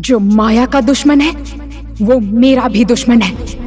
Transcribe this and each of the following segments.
जो माया का दुश्मन है वो मेरा भी दुश्मन है।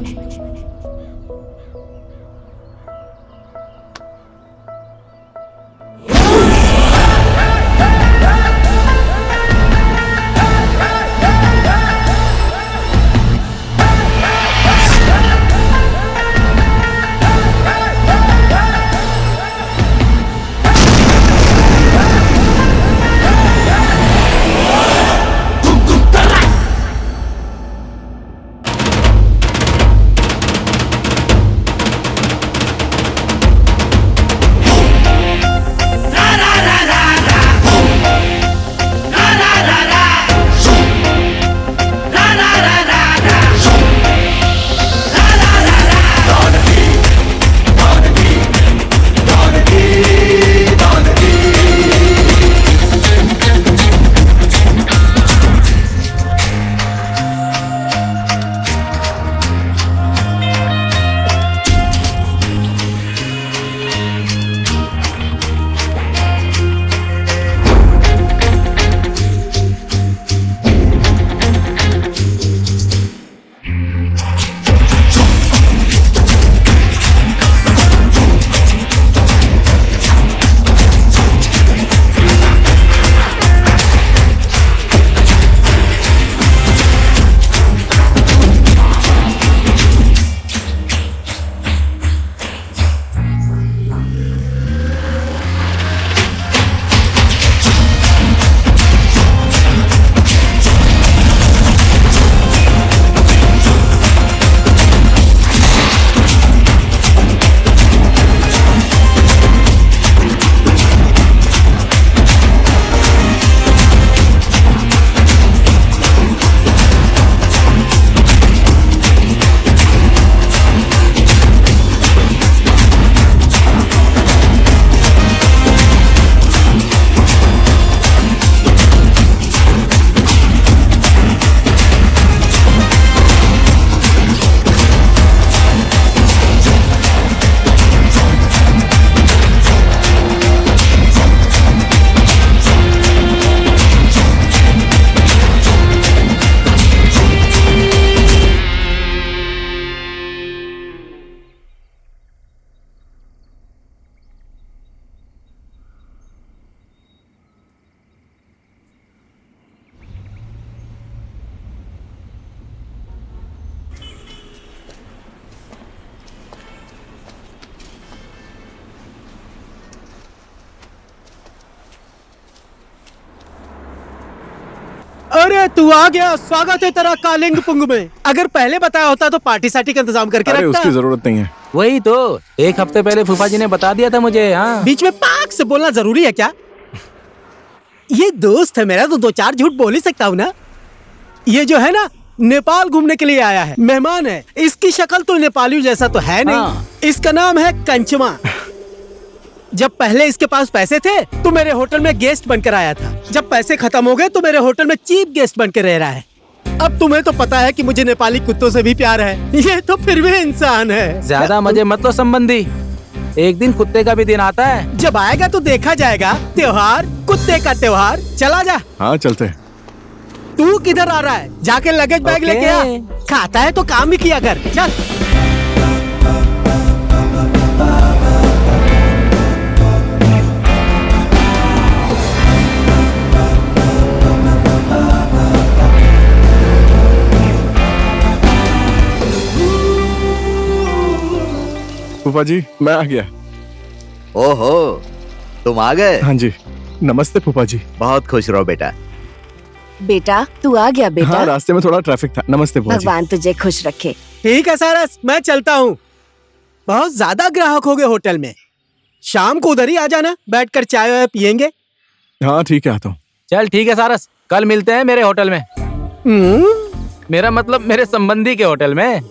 अरे तू आ गया, स्वागत है तेरा कालिंगपुंग में। अगर पहले बताया होता तो पार्टी सार्टी का इंतजाम करके अरे रखता। उसकी जरूरत नहीं है। वही तो 1 हफ्ते पहले फूफा जी ने बता दिया था मुझे। हाँ बीच में पाक से बोलना जरूरी है क्या? ये दोस्त है मेरा तो 2-4 झूठ बोल ही सकता हूँ ना। ये जो है ना नेपाल घूमने के लिए आया है, मेहमान है। इसकी शक्ल तो नेपालियों जैसा तो है नहीं। हाँ। इसका नाम है कंचमा। जब पहले इसके पास पैसे थे तो मेरे होटल में गेस्ट बनकर आया था। जब पैसे खत्म हो गए तो मेरे होटल में चीफ गेस्ट बनकर रह रहा है। अब तुम्हें तो पता है कि मुझे नेपाली कुत्तों से भी प्यार है। ये तो फिर भी इंसान है। ज्यादा मजे मत लो संबंधी, एक दिन कुत्ते का भी दिन आता है। जब आएगा तो देखा जाएगा। त्योहार, कुत्ते का त्योहार। चला जा। हाँ चलते हैं। तू किधर आ रहा है? जाके लगेज बैग लेके आ। खाता है तो काम भी किया कर। चल। फूफा जी मैं आ गया। ओहो, तुम आ गए। हाँ जी, नमस्ते फूफा जी। बहुत खुश रहो बेटा। बेटा तू आ गया बेटा। हाँ रास्ते में थोड़ा ट्रैफिक था। नमस्ते फूफा जी। भगवान तुझे खुश रखे। ठीक है सारस, मैं चलता हूँ। बहुत ज्यादा ग्राहक हो गए होटल में। शाम को उधर ही आ जाना, बैठकर चाय वाय पियेंगे। हाँ ठीक है, आता हूँ। चल ठीक है सारस, कल मिलते हैं मेरे होटल में। मेरा मतलब मेरे संबंधी के होटल में।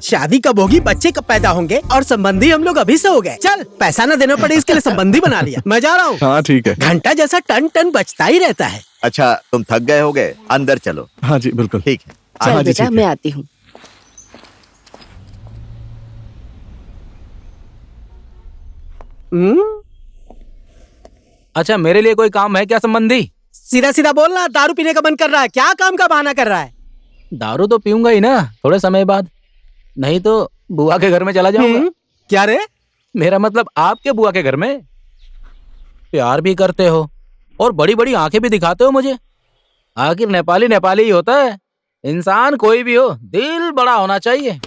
शादी कब होगी, बच्चे कब पैदा होंगे, और संबंधी हम लोग अभी से हो गए। चल, पैसा न देना पड़े इसके लिए संबंधी बना लिया। मैं जा रहा हूँ। हाँ ठीक है। घंटा जैसा टन टन बजता ही रहता है। अच्छा तुम थक गए होगे, अंदर चलो। हाँ जी बिल्कुल। ठीक है। चल हाँ जी, बेटा ठीक है। मैं आती हूँ। अच्छा मेरे लिए कोई काम है क्या संबंधी? सीधा सीधा बोलना, दारू पीने का मन कर रहा है, क्या काम का बहाना कर रहा है? दारू तो पीऊंगा ही ना थोड़े समय बाद, नहीं तो बुआ के घर में चला जाऊंगा। क्या रे? मेरा मतलब आपके बुआ के घर में। प्यार भी करते हो और बड़ी बड़ी आंखें भी दिखाते हो मुझे। आखिर नेपाली नेपाली ही होता है। इंसान कोई भी हो, दिल बड़ा होना चाहिए।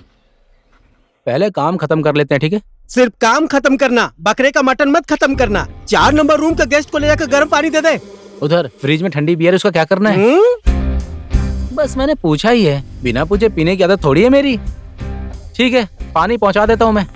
पहले काम खत्म कर लेते हैं, ठीक है? सिर्फ काम खत्म करना, बकरे का मटन मत खत्म करना। 4 नंबर रूम का गेस्ट को ले जाकर गर्म पानी दे दे। उधर फ्रिज में ठंडी बियर, उसका क्या करना है? बस मैंने पूछा ही है, बिना पूछे पीने की आदत थोड़ी है मेरी। ठीक है, पानी पहुंचा देता हूं मैं।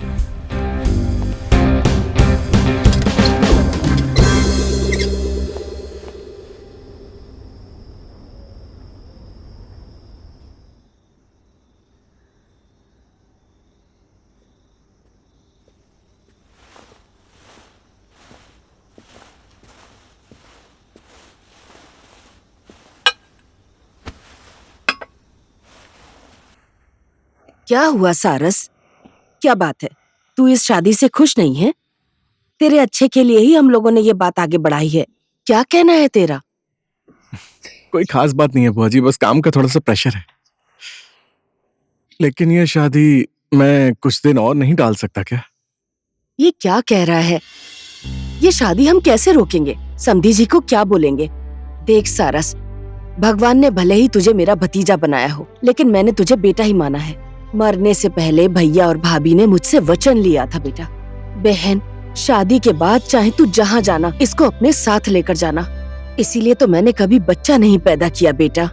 क्या हुआ सारस? क्या बात है? तू इस शादी से खुश नहीं है? तेरे अच्छे के लिए ही हम लोगों ने ये बात आगे बढ़ाई है। क्या कहना है तेरा? कोई खास बात नहीं है बुआ जी, बस काम का थोड़ा सा प्रेशर है। लेकिन ये शादी मैं कुछ दिन और नहीं डाल सकता क्या? ये क्या कह रहा है? ये शादी हम कैसे रोकेंगे? समधी जी को क्या बोलेंगे? देख सारस, भगवान ने भले ही तुझे मेरा भतीजा बनाया हो, लेकिन मैंने तुझे बेटा ही माना है। मरने से पहले भैया और भाभी ने मुझसे वचन लिया था बेटा। बहन, शादी के बाद चाहे तू जहाँ जाना, इसको अपने साथ लेकर जाना। इसीलिए तो मैंने कभी बच्चा नहीं पैदा किया बेटा।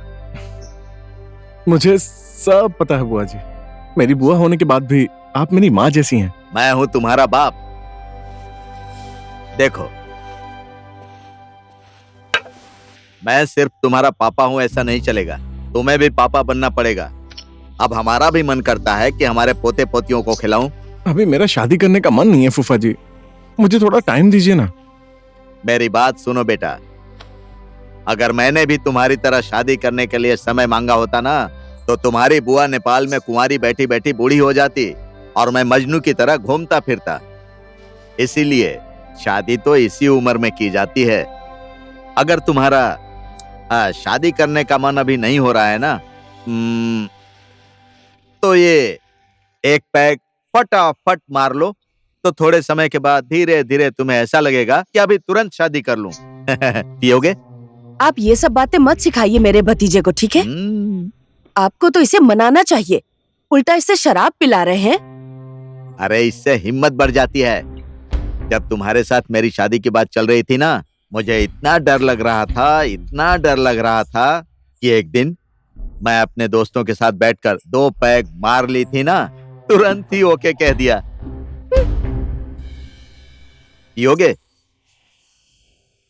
मुझे सब पता है बुआ जी। मेरी बुआ होने के बाद भी आप मेरी माँ जैसी हैं। मैं हूं तुम्हारा बाप। देखो, मैं सिर्फ तुम्हारा पापा हूं ऐसा नहीं चलेगा, तुम्हें भी पापा बनना पड़ेगा। अब हमारा भी मन करता है कि हमारे पोते पोतियों को खिलाऊं। अभी मेरा शादी करने का मन नहीं है फूफा जी, मुझे थोड़ा टाइम दीजिए ना। मेरी बात सुनो बेटा, अगर मैंने भी तुम्हारी तरह शादी करने के लिए समय मांगा होता ना, तो तुम्हारी बुआ नेपाल में कुंवारी बैठी बैठी बूढ़ी हो जाती और मैं मजनू की तरह घूमता फिरता। इसीलिए शादी तो इसी उम्र में की जाती है। अगर तुम्हारा शादी करने का मन अभी नहीं हो रहा है ना, तो ये एक पैक फटाफट मार लो, तो थोड़े समय के बाद धीरे धीरे तुम्हें ऐसा लगेगा कि अभी तुरंत शादी कर लूं। पियोगे? आप ये सब बातें मत सिखाइए मेरे भतीजे को, ठीक है? आपको तो इसे मनाना चाहिए, उल्टा इसे शराब पिला रहे हैं। अरे इससे हिम्मत बढ़ जाती है। जब तुम्हारे साथ मेरी शादी की बात चल रही थी ना, मुझे इतना डर लग रहा था, इतना डर लग रहा था कि एक दिन मैं अपने दोस्तों के साथ बैठकर 2 पैग मार ली थी ना, तुरंत ही ओके कह दिया। पियोगे?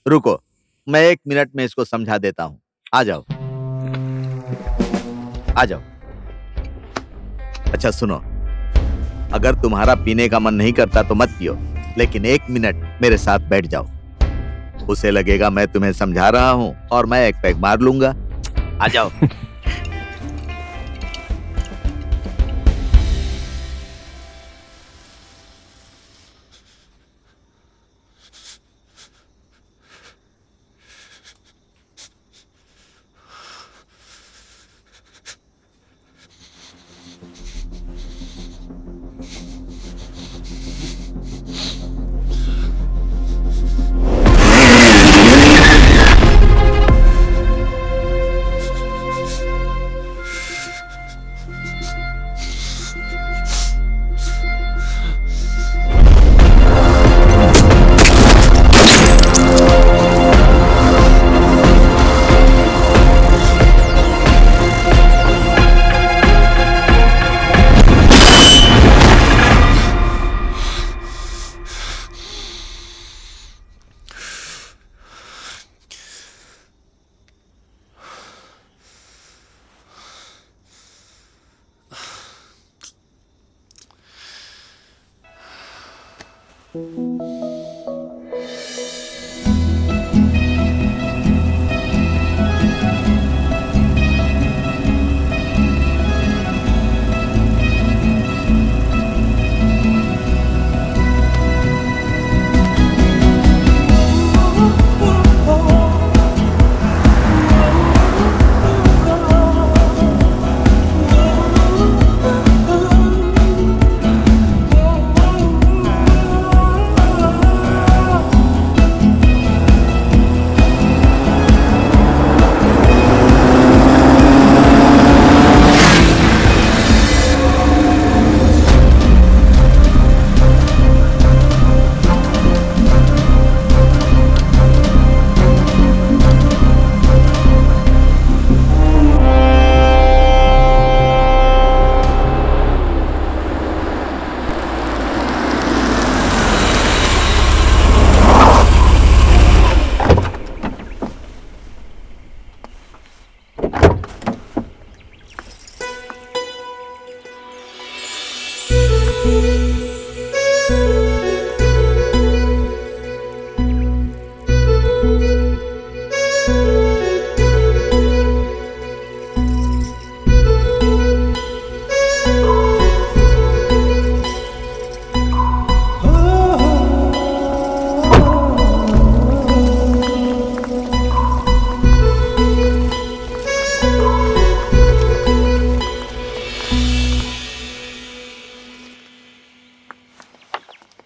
रुको, मैं 1 मिनट में इसको समझा देता हूं। आ जाओ, आ जाओ। अच्छा सुनो, अगर तुम्हारा पीने का मन नहीं करता तो मत पियो, लेकिन 1 मिनट मेरे साथ बैठ जाओ। उसे लगेगा मैं तुम्हें समझा रहा हूं और मैं एक पैग मार लूंगा। आ जाओ।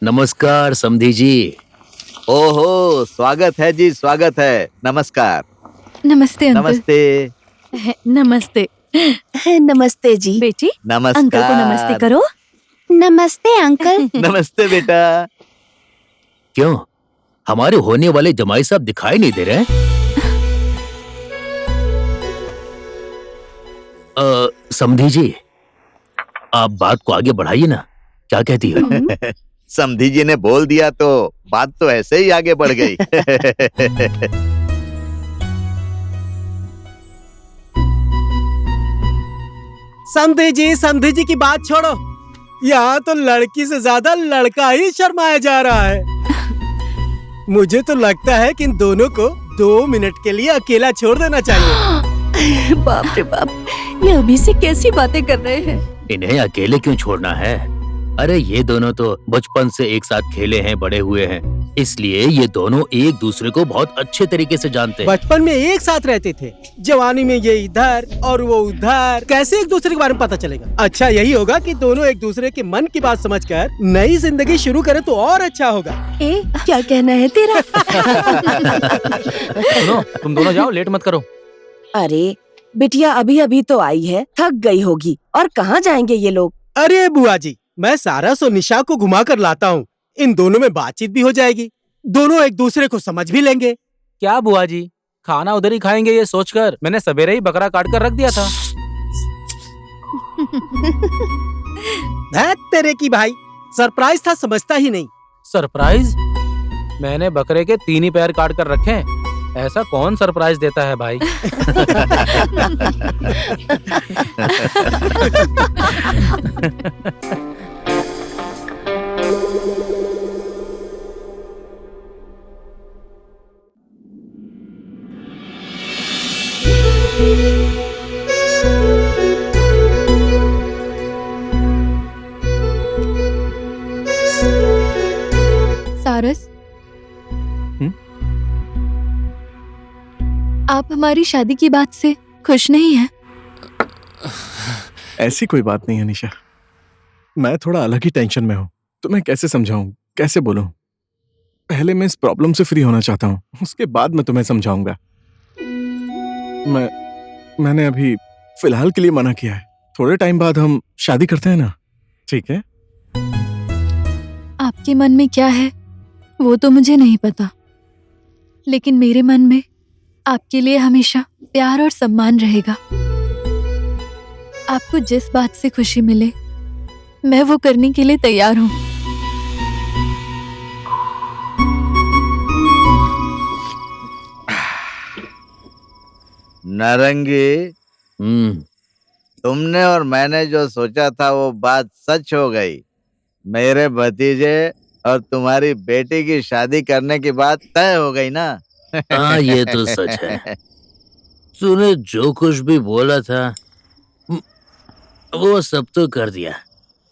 नमस्कार समधी जी। ओहो, स्वागत है जी, स्वागत है। नमस्कार। नमस्ते अंकल। नमस्ते। नमस्ते नमस्ते जी। बेटी, नमस्कार। अंकल को नमस्ते करो। नमस्ते अंकल। नमस्ते बेटा। क्यों, हमारे होने वाले जमाई साहब दिखाई नहीं दे रहे? समधी जी, आप बात को आगे बढ़ाइए ना, क्या कहती हो? समधी जी ने बोल दिया तो बात तो ऐसे ही आगे बढ़ गई। समधी जी की बात छोड़ो। यहाँ तो लड़की से ज्यादा लड़का ही शर्माया जा रहा है। मुझे तो लगता है कि इन दोनों को 2 मिनट के लिए अकेला छोड़ देना चाहिए। बाप रे बाप, ये अभी से कैसी बातें कर रहे हैं। इन्हें अकेले क्यों छोड़ना है? अरे ये दोनों तो बचपन से एक साथ खेले हैं, बड़े हुए हैं, इसलिए ये दोनों एक दूसरे को बहुत अच्छे तरीके से जानते हैं। बचपन में एक साथ रहते थे, जवानी में ये इधर और वो उधर, कैसे एक दूसरे के बारे में पता चलेगा? अच्छा यही होगा कि दोनों एक दूसरे के मन की बात समझकर नई जिंदगी शुरू करें तो और अच्छा होगा। क्या कहना है तेरा? सुनो, तुम दोनों जाओ, लेट मत करो। अरे बिटिया अभी अभी तो आई है, थक गई होगी। और कहाँ जाएंगे ये लोग? अरे बुआ जी, मैं सारस और निशा को घुमा कर लाता हूँ। इन दोनों में बातचीत भी हो जाएगी, दोनों एक दूसरे को समझ भी लेंगे। क्या बुआ जी, खाना उधर ही खाएंगे ये सोचकर मैंने सवेरे ही बकरा काट कर रख दिया था। धैत तेरे की भाई, सरप्राइज था, समझता ही नहीं। सरप्राइज? मैंने बकरे के 3 ही पैर काट कर रखे हैं, ऐसा कौन सरप्राइज देता है भाई? सारस, आप हमारी शादी की बात से खुश नहीं हैं? ऐसी कोई बात नहीं है निशा, मैं थोड़ा अलग ही टेंशन में हूँ। तो मैं कैसे समझाऊं, कैसे बोलूं? पहले मैं इस प्रॉब्लम से फ्री होना चाहता हूँ, उसके बाद मैं तुम्हें समझाऊंगा। मैंने अभी फिलहाल के लिए मना किया है। थोड़े टाइम बाद हम शादी करते हैं ना, ठीक है? आपके मन में क्या है वो तो मुझे नहीं पता, लेकिन मेरे मन में आपके लिए हमेशा प्यार और सम्मान रहेगा। आपको जिस बात से खुशी मिले मैं वो करने के लिए तैयार हूँ। नारंगी, तुमने और मैंने जो सोचा था वो बात सच हो गई। मेरे भतीजे और तुम्हारी बेटी की शादी करने की बात तय हो गई ना? हाँ ये तो सच है। तूने जो कुछ भी बोला था वो सब तो कर दिया,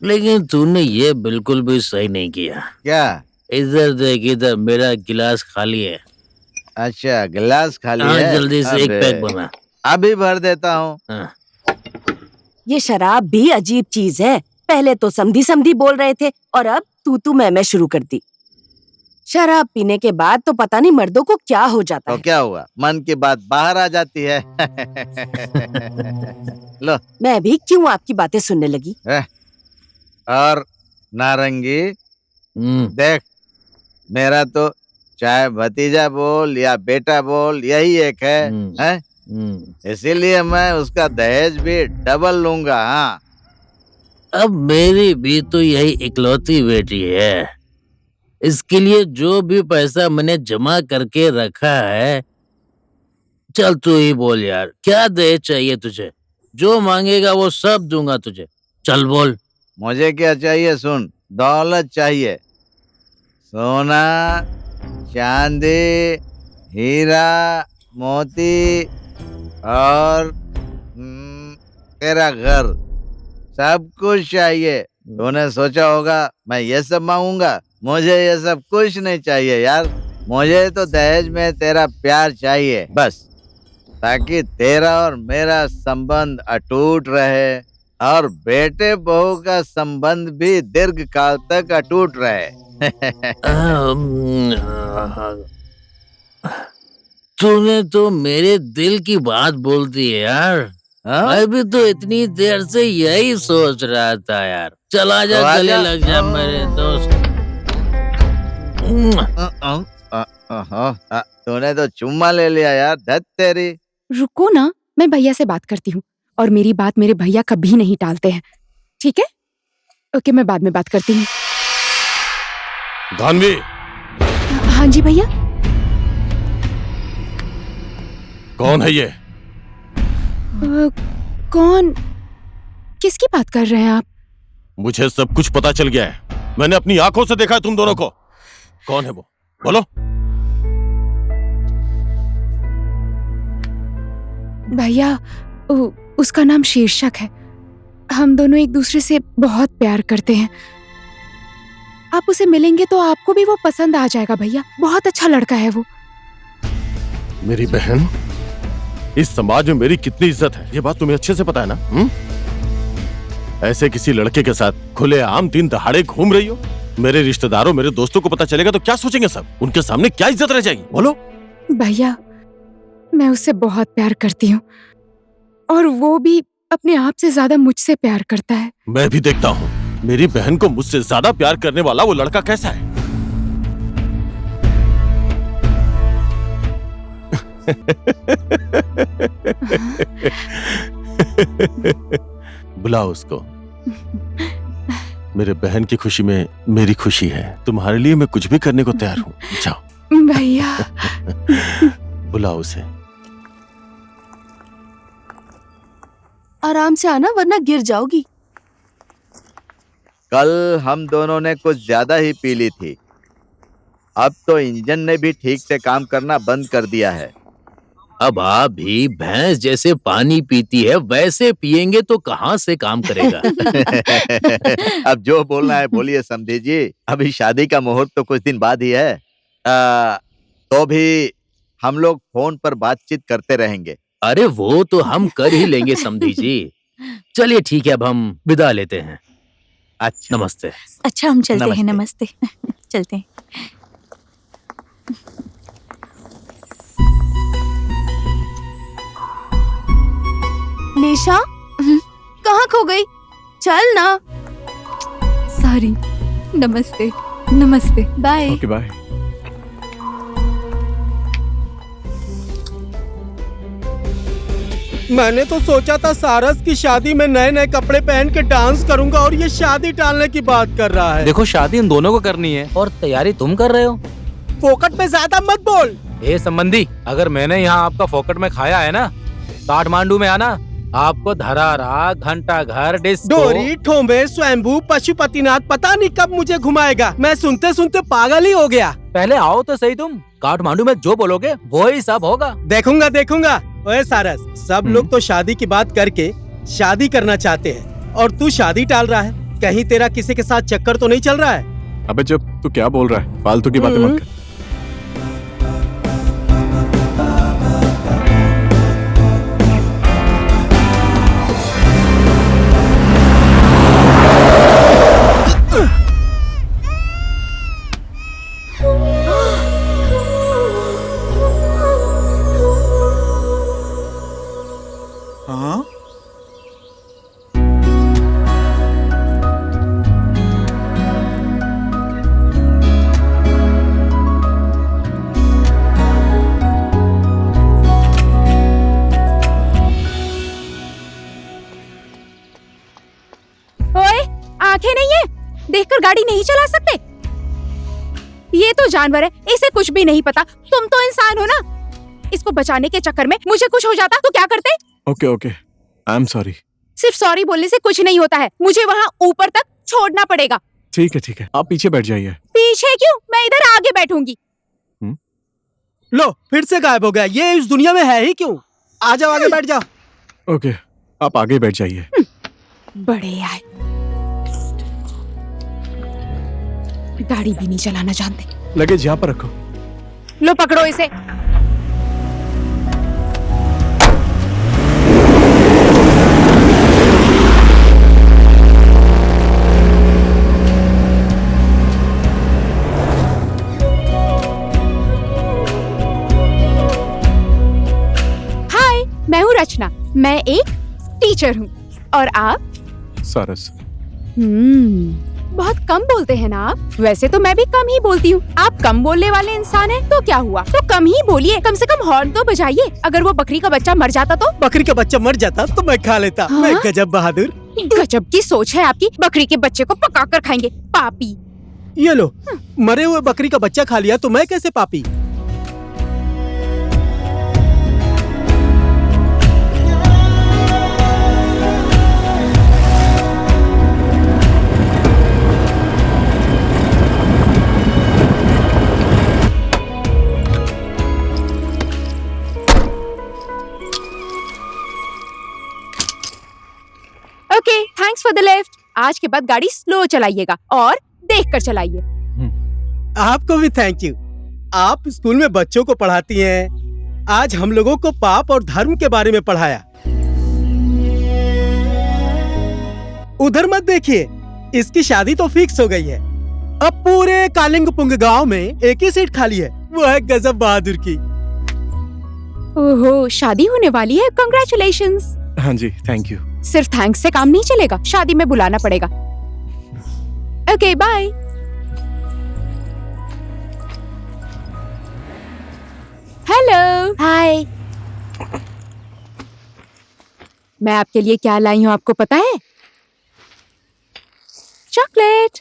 लेकिन तूने ये बिल्कुल भी सही नहीं किया। क्या? इधर देख, इधर मेरा गिलास खाली है। अच्छा, गिलास खाली हाँ, है? जल्दी से एक अबे, पैक बना। अभी भर देता हूँ। हाँ। ये शराब भी अजीब चीज है। पहले तो समधी समधी बोल रहे थे और अब तू मैं शुरू कर दी। शराब पीने के बाद तो पता नहीं मर्दों को क्या हो जाता तो है। क्या हुआ, मन की बात बाहर आ जाती है। लो। मैं भी क्यों आपकी बातें सुनने लगी। और नारंगी, देख, मेरा तो चाहे भतीजा बोल या बेटा बोल यही एक है? इसीलिए मैं उसका दहेज भी डबल लूंगा। हाँ, अब मेरी भी तो यही इकलौती बेटी है, इसके लिए जो भी पैसा मैंने जमा करके रखा है। चल तू ही बोल यार, क्या दहेज चाहिए तुझे? जो मांगेगा वो सब दूंगा तुझे, चल बोल। मुझे क्या चाहिए सुन, दौलत चाहिए, सोना, चांदी, हीरा, मोती और तेरा घर, सब कुछ चाहिए। तूने सोचा होगा मैं ये सब मांगूंगा? मुझे ये सब कुछ नहीं चाहिए यार, मुझे तो दहेज में तेरा प्यार चाहिए बस, ताकि तेरा और मेरा संबंध अटूट रहे, और बेटे बहू का संबंध भी दीर्घ काल तक अटूट रहे। तूने तो मेरे दिल की बात बोल दी है यार। हाँ? मैं भी तो इतनी देर से यही सोच रहा था यार। चला जा, तो गले आजा। लग जा मेरे दोस्त। तूने तो चुम्मा ले लिया यार, धत तेरी। रुको ना, मैं भैया से बात करती हूँ और मेरी बात मेरे भैया कभी नहीं टालते हैं। ठीक है? ओके, मैं बाद में बात करती हूँ। धानवी, हाँ जी भैया। कौन है ये? कौन? किसकी बात कर रहे हैं आप? मुझे सब कुछ पता चल गया है। मैंने अपनी आंखों से देखा है तुम दोनों को। कौन है वो? बोलो। भैया, उसका नाम शीर्षक है। हम दोनों एक दूसरे से बहुत प्यार करते हैं। आप उसे मिलेंगे तो आपको भी वो पसंद आ जाएगा भैया। बहुत अच्छा लड़का है वो। मेरी बहन, इस समाज में मेरी कितनी इज्जत है ये बात तुम्हें अच्छे से पता है ना? ऐसे किसी लड़के के साथ खुलेआम दिन दहाड़े घूम रही हो। मेरे रिश्तेदारों, मेरे दोस्तों को पता चलेगा तो क्या सोचेंगे सब? उनके सामने क्या इज्जत रह जाएगी? बोलो। भैया, मैं उससे बहुत प्यार करती हूँ और वो भी अपने आप से ज्यादा मुझसे प्यार करता है। मैं भी देखता हूँ मेरी बहन को मुझसे ज्यादा प्यार करने वाला वो लड़का कैसा है। बुलाओ उसको। मेरे बहन की खुशी में मेरी खुशी है। तुम्हारे लिए मैं कुछ भी करने को तैयार हूँ। जाओ। भैया। बुलाओ उसे। आराम से आना वरना गिर जाओगी। कल हम दोनों ने कुछ ज्यादा ही पी ली थी। अब तो इंजन ने भी ठीक से काम करना बंद कर दिया है। अब आप भी भैंस जैसे पानी पीती है वैसे पिएंगे तो कहाँ से काम करेगा। अब जो बोलना है बोलिए समधी जी। अभी शादी का मुहूर्त तो कुछ दिन बाद ही है। तो भी हम लोग फोन पर बातचीत करते रहेंगे। अरे वो तो हम कर ही लेंगे समधी जी। चलिए ठीक है, अब हम विदा लेते हैं। अच्छा, नमस्ते। अच्छा, हम चलते हैं। नमस्ते। नमस्ते। चलते हैं। निशा, कहाँ खो गई? चल ना। सॉरी। नमस्ते। नमस्ते। बाय। Okay bye. मैंने तो सोचा था सारस की शादी में नए नए कपड़े पहन के डांस करूंगा और ये शादी टालने की बात कर रहा है। देखो, शादी इन दोनों को करनी है और तैयारी तुम कर रहे हो। फोकट में ज्यादा मत बोल। ए संबंधी, अगर मैंने यहाँ आपका फोकट में खाया है ना, काठमांडू में आना, आपको धरारा, घंटा घर, डिस्को, डोरी, ठोंबे, स्वयंभू, पशुपतिनाथ पता नहीं कब मुझे घुमाएगा। मैं सुनते सुनते पागल ही हो गया। पहले आओ तो सही तुम। काठमांडू में जो बोलोगे वो ही सब होगा। देखूंगा देखूंगा। ओए सारस, सब लोग तो शादी की बात करके शादी करना चाहते हैं और तू शादी टाल रहा है। कहीं तेरा किसी के साथ चक्कर तो नहीं चल रहा है? अबे जब तू क्या बोल रहा है? फालतू की बातें मत कर। आंखें नहीं है, देखकर गाड़ी नहीं चला सकते? ये तो जानवर है, इसे कुछ भी नहीं पता। तुम तो इंसान हो ना। इसको बचाने के चक्कर में मुझे कुछ हो जाता तो क्या करते? Okay okay, I am sorry. सिर्फ सॉरी बोलने से कुछ नहीं होता है। मुझे वहाँ ऊपर तक छोड़ना पड़ेगा। ठीक है, आप पीछे बैठ जाइए। पीछे क्यों? मैं इधर आगे बैठूंगी। लो, फिर से गायब हो गया। ये इस दुनिया में है ही क्यों? आ जाओ, आगे बैठ जाओ। ओके, आप आगे बैठ जाइए। बड़े आए, गाड़ी भी नहीं चलाना जानते। लगेज यहाँ पर रखो। लो पकड़ो इसे। मैं एक टीचर हूँ और आप? सारस। बहुत कम बोलते हैं ना आप। वैसे तो मैं भी कम ही बोलती हूँ। आप कम बोलने वाले इंसान हैं तो क्या हुआ, तो कम ही बोलिए, कम से कम हॉर्न तो बजाइए। अगर वो बकरी का बच्चा मर जाता तो? बकरी का बच्चा मर जाता तो मैं खा लेता। हाँ? मैं गजब बहादुर। गजब की सोच है आपकी। बकरी के बच्चे को पकाकर खाएंगे, पापी। ये लो, मरे हुए बकरी का बच्चा खा लिया तो मैं कैसे पापी? Okay, thanks for the lift. आज के बाद गाड़ी स्लो चलाइएगा और देख कर चलाइए। आपको भी थैंक यू। आप स्कूल में बच्चों को पढ़ाती हैं। आज हम लोगों को पाप और धर्म के बारे में पढ़ाया। उधर मत देखिए, इसकी शादी तो फिक्स हो गई है। अब पूरे कालिंगपुंग गांव में एक ही सीट खाली है, वो है गजब बहादुर की। ओहो, शादी होने वाली है। कांग्रेचुलेशंस। हाँ जी, थैंक यू। सिर्फ थैंक्स से काम नहीं चलेगा, शादी में बुलाना पड़ेगा। Okay, bye. Hello, hi. मैं आपके लिए क्या लाई हूँ आपको पता है? चॉकलेट।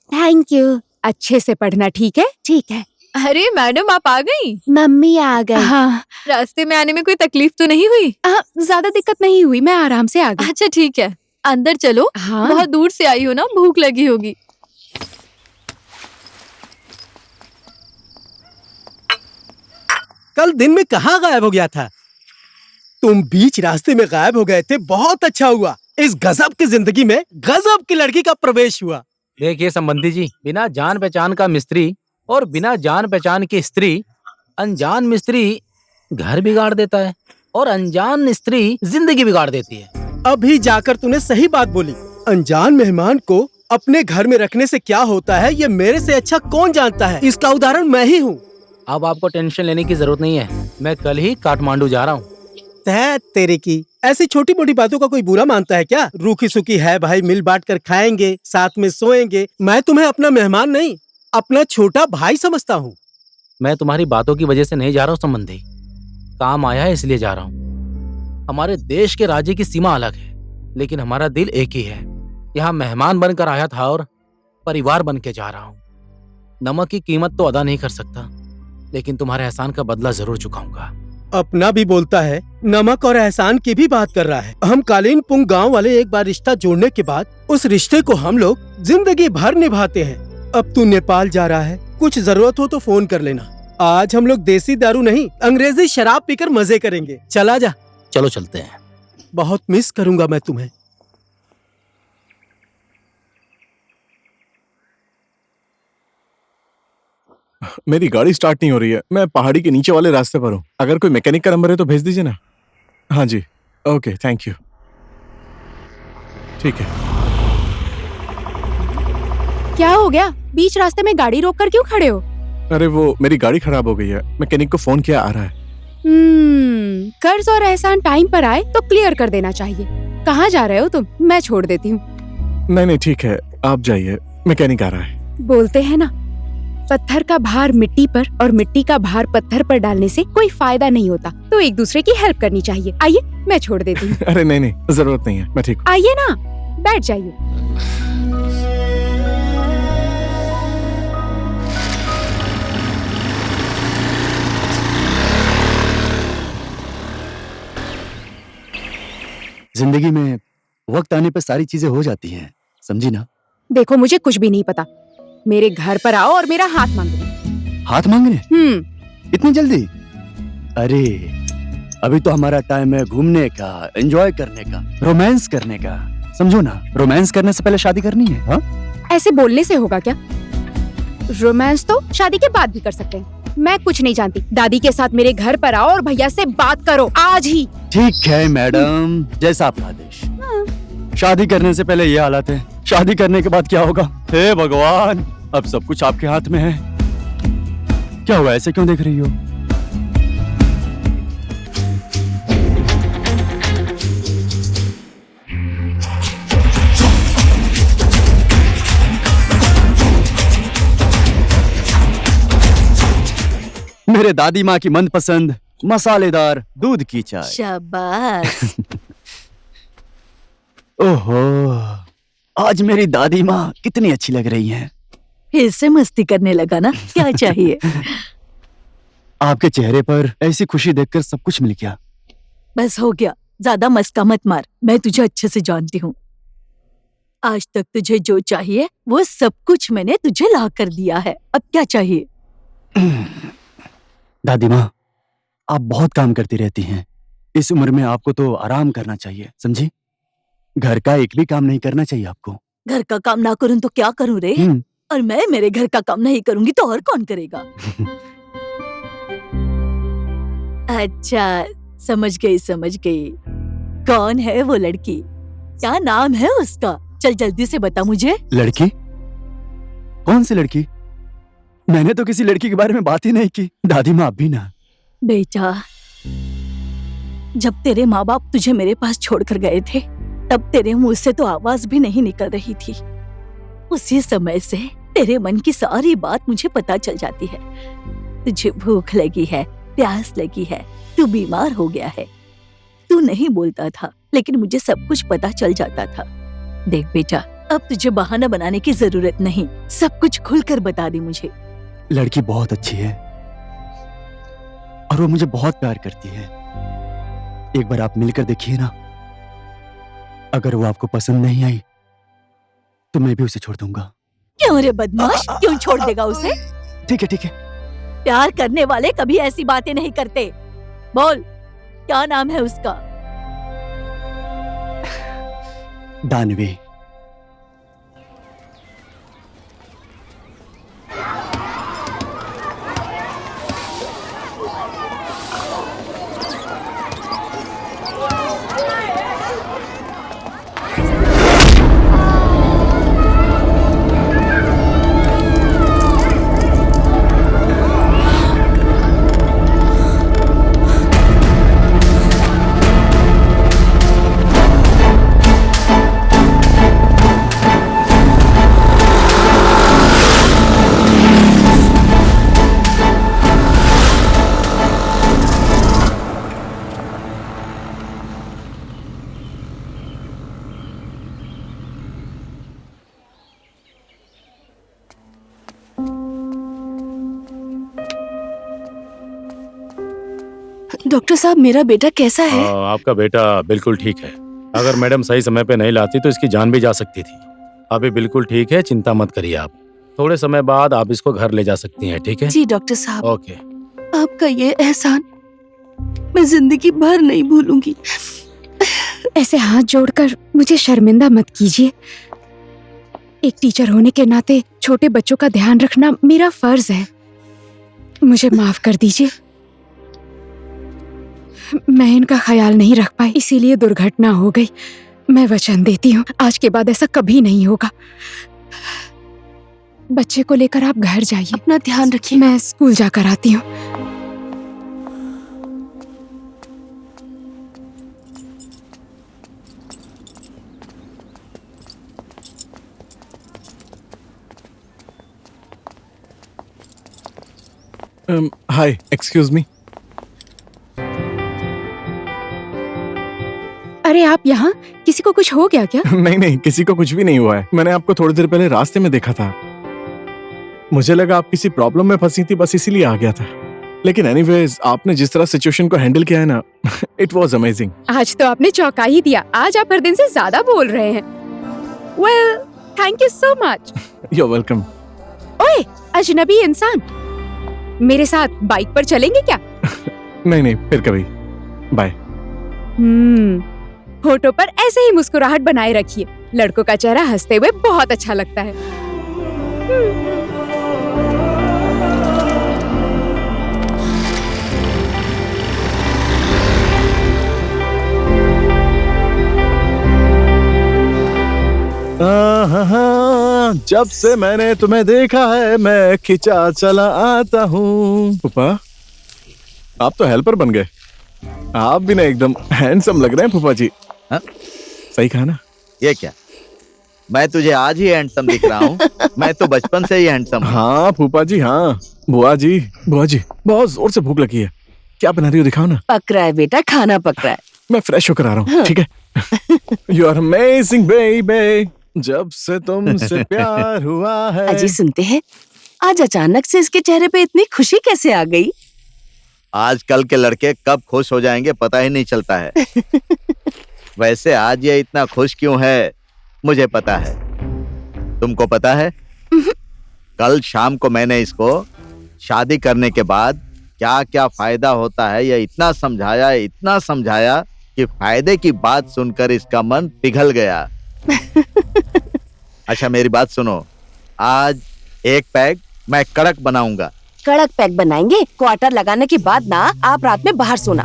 Thank you. अच्छे से पढ़ना, ठीक है? ठीक है। अरे मैडम, आप आ गई? मम्मी आ गई। हाँ, रास्ते में आने में कोई तकलीफ तो नहीं हुई? ज्यादा दिक्कत नहीं हुई, मैं आराम से आ गई। अच्छा ठीक है, अंदर चलो। हाँ? बहुत दूर से आई हो ना, भूख लगी होगी। कल दिन में कहाँ गायब हो गया था? तुम बीच रास्ते में गायब हो गए थे, बहुत अच्छा हुआ। इस गजब की जिंदगी में गजब की लड़की का प्रवेश हुआ। देखिए संबंधी जी, बिना जान पहचान का मिस्त्री और बिना जान पहचान की स्त्री, अनजान मिस्त्री घर बिगाड़ देता है और अनजान स्त्री जिंदगी बिगाड़ देती है। अभी जाकर तूने सही बात बोली। अनजान मेहमान को अपने घर में रखने से क्या होता है, ये मेरे से अच्छा कौन जानता है। इसका उदाहरण मैं ही हूँ। अब आपको टेंशन लेने की जरूरत नहीं है, मैं कल ही काठमांडू जा रहा हूँ। तेरे की ऐसी छोटी मोटी बातों का कोई बुरा मानता है क्या? रूखी सूखी है भाई, मिल बांट कर खाएंगे, साथ में सोएंगे। मैं तुम्हें अपना मेहमान नहीं, अपना छोटा भाई समझता हूँ। मैं तुम्हारी बातों की वजह से नहीं जा रहा हूँ संबंधी, काम आया है इसलिए जा रहा हूँ। हमारे देश के राज्य की सीमा अलग है, लेकिन हमारा दिल एक ही है। यहाँ मेहमान बनकर आया था और परिवार बन के जा रहा हूँ। नमक की कीमत तो अदा नहीं कर सकता, लेकिन तुम्हारे एहसान का बदला जरूर चुकाऊंगा। अपना भी बोलता है, नमक और एहसान की भी बात कर रहा है। हम कालिंगपुंग गांव वाले एक बार रिश्ता जोड़ने के बाद उस रिश्ते को हम लोग जिंदगी भर निभाते हैं। अब तू नेपाल जा रहा है, कुछ जरूरत हो तो फोन कर लेना। आज हम लोग देसी दारू नहीं, अंग्रेजी शराब पीकर मजे करेंगे। चला जा। चलो चलते हैं। बहुत मिस करूंगा मैं तुम्हें। मेरी गाड़ी स्टार्ट नहीं हो रही है। मैं पहाड़ी के नीचे वाले रास्ते पर हूँ। अगर कोई मैकेनिक का नंबर है तो भेज दीजिए ना। हाँ जी, ओके, थैंक यू। ठीक है। क्या हो गया? बीच रास्ते में गाड़ी रोककर क्यों खड़े हो? अरे वो मेरी गाड़ी खराब हो गई है, मैकेनिक को फोन किया, आ रहा है। कर्ज और एहसान टाइम पर आए तो क्लियर कर देना चाहिए। कहाँ जा रहे हो तुम? मैं छोड़ देती हूँ। नहीं ठीक है, आप जाइए, मैकेनिक आ रहा है। बोलते हैं ना, पत्थर का भार मिट्टी पर और मिट्टी का भार पत्थर पर डालने से कोई फायदा नहीं होता, तो एक दूसरे की हेल्प करनी चाहिए। आइए, मैं छोड़ देती हूँ। अरे नहीं, जरूरत नहीं है, मैं ठीक हूँ। आइए ना, बैठ जाइए। जिंदगी में वक्त आने पर सारी चीजें हो जाती हैं, समझी ना? देखो, मुझे कुछ भी नहीं पता। मेरे घर पर आओ और मेरा हाथ मांगो। हाथ मांगने? इतनी जल्दी? अरे अभी तो हमारा टाइम है घूमने का, एंजॉय करने का, रोमांस करने का। समझो ना, रोमांस करने से पहले शादी करनी है। हाँ? ऐसे बोलने से होगा क्या? रोमांस तो शादी के बाद भी कर सकते हैं। मैं कुछ नहीं जानती। दादी के साथ मेरे घर पर आओ और भैया से बात करो आज ही। ठीक है मैडम, जैसा आपका आदेश। शादी करने से पहले ये हालत है, शादी करने के बाद क्या होगा? हे भगवान, अब सब कुछ आपके हाथ में है। क्या हुआ, ऐसे क्यों देख रही हो? मेरे दादी माँ की मनपसंद मसालेदार दूध की चाय। शाबाश। ओहो, आज मेरी दादी माँ कितनी अच्छी लग रही हैं। फिर से मस्ती करने लगा ना? क्या चाहिए? आपके चेहरे पर ऐसी खुशी देखकर सब कुछ मिल गया। बस हो गया, ज्यादा मस्का मत मार। मैं तुझे अच्छे से जानती हूँ। आज तक तुझे जो चाहिए वो सब कुछ मैंने तुझे ला कर दिया है। अब क्या चाहिए? दादी माँ, आप बहुत काम करती रहती हैं। इस उम्र में आपको तो आराम करना चाहिए, समझी? घर का एक भी काम नहीं करना चाहिए आपको। घर का काम ना करूँ तो क्या करूँ रे? और मैं मेरे घर का काम नहीं करूंगी तो और कौन करेगा? अच्छा, समझ गई। कौन है वो लड़की? क्या नाम है उसका? चल जल्दी से बता मुझे। लड़की? कौन सी लड़की? मैंने तो किसी लड़की के बारे में बात ही नहीं की। दादी माँ, आप भी ना। बेटा, जब तेरे माँ बाप तुझे मेरे पास छोड़कर गए थे तब तेरे मुंह से तो आवाज भी नहीं निकल रही थी। उसी समय से तेरे मन की सारी बात मुझे पता चल जाती है। तुझे भूख लगी है, प्यास लगी है, तू बीमार हो गया है। तू नहीं बोलता था लेकिन मुझे सब कुछ पता चल जाता था। देख बेटा, अब तुझे बहाना बनाने की जरूरत नहीं, सब कुछ खुलकर बता दे मुझे। लड़की बहुत अच्छी है और वो मुझे बहुत प्यार करती है। एक बार आप मिलकर देखिए ना। अगर वो आपको पसंद नहीं आई तो मैं भी उसे छोड़ दूंगा। क्यों रे बदमाश, क्यों छोड़ देगा उसे? ठीक है। प्यार करने वाले कभी ऐसी बातें नहीं करते। बोल, क्या नाम है उसका? दानवी। डॉक्टर साहब, मेरा बेटा कैसा है? आपका बेटा बिल्कुल ठीक है। अगर मैडम सही समय पे नहीं लाती तो इसकी जान भी जा सकती थी। अभी बिल्कुल ठीक है, चिंता मत करिए आप। थोड़े समय बाद आप इसको घर ले जा सकती हैं, ठीक है? जी डॉक्टर साहब। ओके। आपका ये एहसान मैं जिंदगी भर नहीं भूलूंगी। ऐसे हाथ जोड़कर मुझे शर्मिंदा मत कीजिए। एक टीचर होने के नाते छोटे बच्चों का ध्यान रखना मेरा फर्ज है। मुझे माफ कर दीजिए। मैं इनका ख्याल नहीं रख पाई, इसीलिए दुर्घटना हो गई। मैं वचन देती हूँ आज के बाद ऐसा कभी नहीं होगा। बच्चे को लेकर आप घर जाइए, अपना ध्यान रखिए। मैं स्कूल जाकर आती हूँ। हाय, एक्सक्यूज मी। अरे आप यहाँ? किसी को कुछ हो गया क्या? नहीं, किसी को कुछ भी नहीं हुआ है। मैंने आपको थोड़ी देर पहले रास्ते में देखा था। मुझे लगा आप किसी प्रॉब्लम में फंसी थी, बस इसीलिए आ गया था। लेकिन एनीवेज, आपने जिस तरह सिचुएशन को हैंडल किया है ना, इट वाज अमेजिंग। आज तो आपने चौंका ही दिया। आज आप हर दिन से ज्यादा बोल रहे हैं। Well, thank you so much. You are welcome. ओए, अजनबी इंसान, मेरे साथ बाइक पर चलेंगे क्या? नहीं, फिर कभी। बाय। होठों पर ऐसे ही मुस्कुराहट बनाए रखिए। लड़कों का चेहरा हंसते हुए बहुत अच्छा लगता है। जब से मैंने तुम्हें देखा है मैं खिंचा चला आता हूँ। फूफा, आप तो हेल्पर बन गए। आप भी ना एकदम हैंडसम लग रहे हैं फूफा जी। हाँ? सही कहा ना? ये क्या, मैं तुझे आज ही हैंडसम दिख रहा हूँ? मैं तो बचपन से ही हैंडसम हूँ। हाँ फूफा जी, हाँ। बुआ जी बहुत जोर से भूख लगी है। क्या बना रही हो, दिखाओ ना। पक रहा है बेटा, खाना पक रहा है। मैं फ्रेश होकर आ रहा हूँ, ठीक है। यू आर अमेजिंग बेबी, जब से तुमसे प्यार हुआ है। अजी सुनते हैं, आज अचानक से इसके चेहरे पे इतनी खुशी कैसे आ गई? आजकल के लड़के कब खुश हो जाएंगे पता ही नहीं चलता है। वैसे आज ये इतना खुश क्यों है मुझे पता है। तुमको पता है? कल शाम को मैंने इसको शादी करने के बाद क्या क्या फायदा होता है ये इतना समझाया कि फायदे की बात सुनकर इसका मन पिघल गया। अच्छा मेरी बात सुनो, आज एक पैक मैं कड़क बनाऊंगा। कड़क पैक बनाएंगे? क्वार्टर लगाने के बाद ना आप रात में बाहर सोना।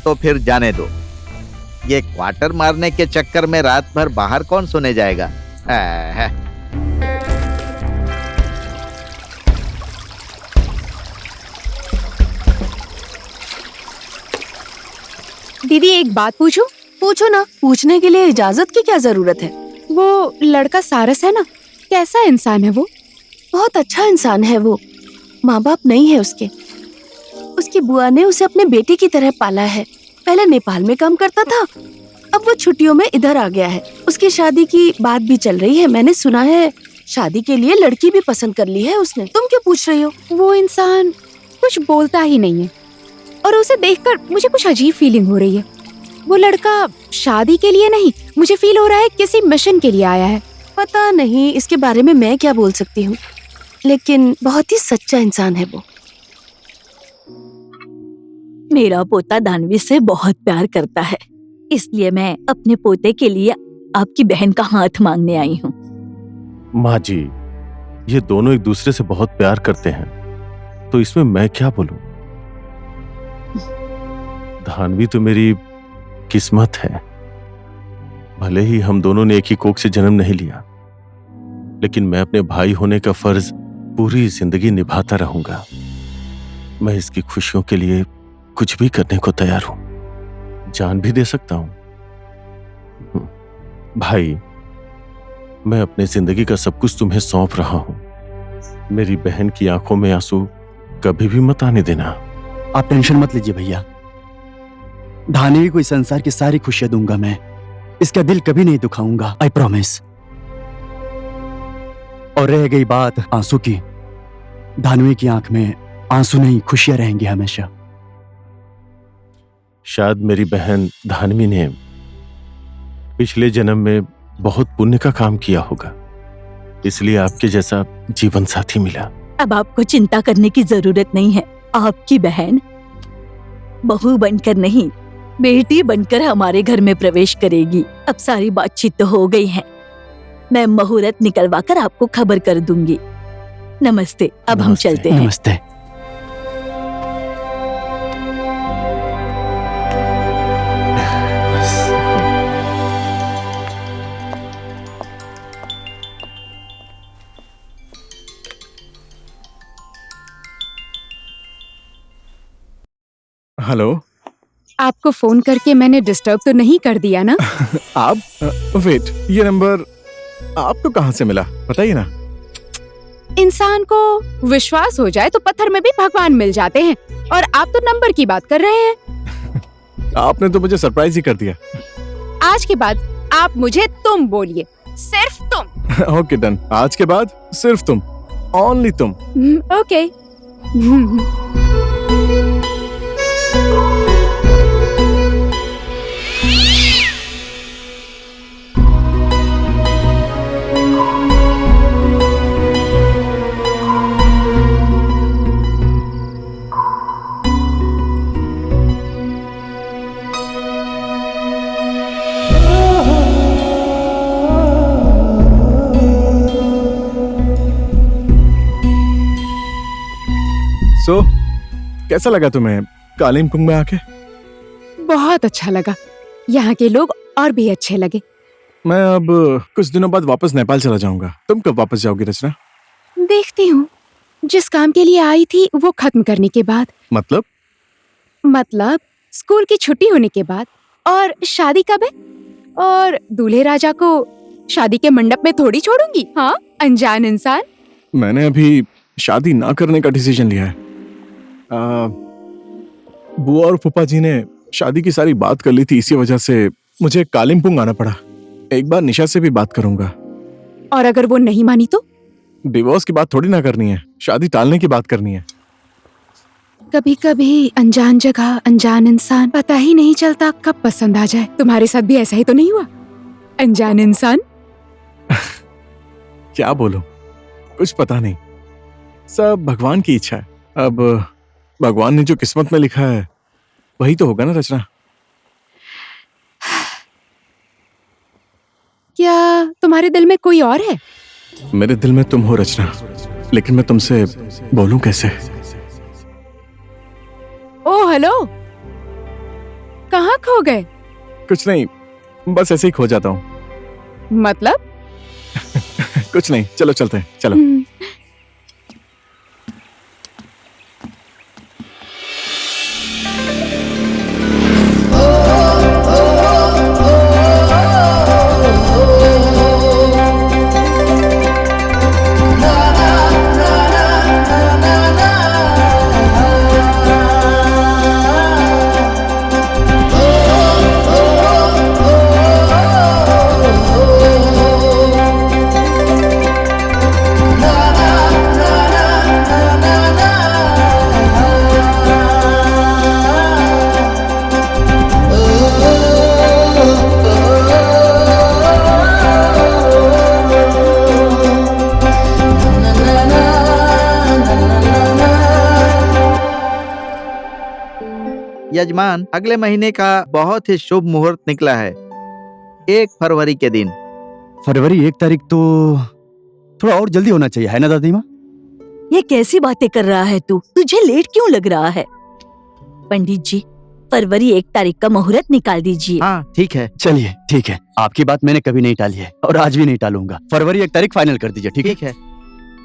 तो फिर जाने दो, ये क्वार्टर मारने के चक्कर में रात भर बाहर कौन सोने जाएगा। दीदी एक बात पूछूं? पूछो ना, पूछने के लिए इजाजत की क्या जरूरत है। वो लड़का सारस है ना, कैसा इंसान है वो? बहुत अच्छा इंसान है वो। माँ बाप नहीं है उसके। उसकी बुआ ने उसे अपने बेटे की तरह पाला है। पहले नेपाल में काम करता था, अब वो छुट्टियों में इधर आ गया है। उसकी शादी की बात भी चल रही है, मैंने सुना है। शादी के लिए लड़की भी पसंद कर ली है उसने। तुम क्यों पूछ रही हो? वो इंसान कुछ बोलता ही नहीं है और उसे देखकर मुझे कुछ अजीब फीलिंग हो रही है। वो लड़का शादी के लिए नहीं, मुझे फील हो रहा है किसी मिशन के लिए आया है। पता नहीं, इसके बारे में मैं क्या बोल सकती हूँ, लेकिन बहुत ही सच्चा इंसान है वो। मेरा पोता दानवी से बहुत प्यार करता है, इसलिए मैं अपने पोते के लिए आपकी बहन का हाथ मांगने आई हूँ। माँ जी, ये दोनों एक दूसरे से बहुत प्यार करते हैं, तो इसमें मैं क्या बोलूं? धानवी तो मेरी किस्मत है। भले ही हम दोनों ने एक ही कोख से जन्म नहीं लिया, लेकिन मैं अपने भाई होने का फर्ज पूरी जिंदगी निभाता रहूंगा। मैं इसकी खुशियों के लिए कुछ भी करने को तैयार हूं, जान भी दे सकता हूं। भाई, मैं अपनी जिंदगी का सब कुछ तुम्हें सौंप रहा हूं। मेरी बहन की आंखों में आंसू कभी भी मत आने देना। आप टेंशन मत लीजिए भैया, धानवी को इस संसार की सारी खुशियां दूंगा मैं। इसका दिल कभी नहीं दुखाऊंगा, आई प्रॉमिस। और रह गई बात आंसू की, धानवी की आंख में आंसू नहीं, खुशियां रहेंगी हमेशा। शायद मेरी बहन धानवी ने पिछले जन्म में बहुत पुण्य का काम किया होगा, इसलिए आपके जैसा जीवन साथी मिला। अब आपको चिंता करने की जरूरत नहीं है। आपकी बहन बहू बनकर नहीं, बेटी बनकर हमारे घर में प्रवेश करेगी। अब सारी बातचीत तो हो गई है, मैं मुहूर्त निकलवा कर आपको खबर कर दूंगी। नमस्ते, अब हम चलते हैं। नमस्ते। हेलो। आपको फोन करके मैंने डिस्टर्ब तो नहीं कर दिया ना? आप वेट, ये नंबर आपको कहाँ से मिला, बताइए ना। इंसान को विश्वास हो जाए तो पत्थर में भी भगवान मिल जाते हैं, और आप तो नंबर की बात कर रहे हैं। आपने तो मुझे सरप्राइज ही कर दिया। आज के बाद आप मुझे तुम बोलिए, सिर्फ तुम। ओके डन, आज के बाद सिर्फ तुम, ओनली तुम। ओके। सो कैसा लगा तुम्हें कालिम्पोंग में आके? बहुत अच्छा लगा, यहाँ के लोग और भी अच्छे लगे। मैं अब कुछ दिनों बाद वापस नेपाल चला जाऊंगा। तुम कब वापस जाओगी रचना? देखती हूँ, जिस काम के लिए आई थी वो खत्म करने के बाद। मतलब स्कूल की छुट्टी होने के बाद। और शादी कब है? और दूल्हे राजा को शादी के मंडप में थोड़ी छोड़ूंगी। हाँ अनजान इंसान। मैंने अभी शादी ना करने का डिसीजन लिया है। बुआ और फूफा जी ने शादी की सारी बात कर ली थी, इसी वजह से मुझे कालिम्पोंग आना पड़ा। एक बार निशा से भी बात करूंगा। और अगर वो नहीं मानी तो? डिवोर्स की बात थोड़ी ना करनी है, शादी टालने की बात करनी है। कभी कभी अनजान जगह अनजान इंसान, पता ही नहीं चलता कब पसंद आ जाए। तुम्हारे साथ भी ऐसा ही तो नहीं हुआ अनजान इंसान? क्या बोलूं, कुछ पता नहीं, सब भगवान की इच्छा है। अब भगवान ने जो किस्मत में लिखा है वही तो होगा ना रचना। क्या तुम्हारे दिल में कोई और है? मेरे दिल में तुम हो रचना, लेकिन मैं तुमसे बोलूं कैसे? ओ हेलो, कहाँ खो गए? कुछ नहीं, बस ऐसे ही खो जाता हूँ। मतलब? कुछ नहीं, चलो चलते हैं, चलो। यजमान, अगले महीने का बहुत ही शुभ मुहूर्त निकला है, 1 फरवरी के दिन। फरवरी 1 तारीख तो थोड़ा और जल्दी होना चाहिए, है ना दादी माँ? ये कैसी बातें कर रहा है तू? तुझे लेट क्यों लग रहा है? पंडित जी, फरवरी 1 तारीख का मुहूर्त निकाल दीजिए। हाँ ठीक है। चलिए ठीक है, आपकी बात मैंने कभी नहीं टाली है और आज भी नहीं टालूंगा। फरवरी 1 तारीख फाइनल कर दीजिए, ठीक है?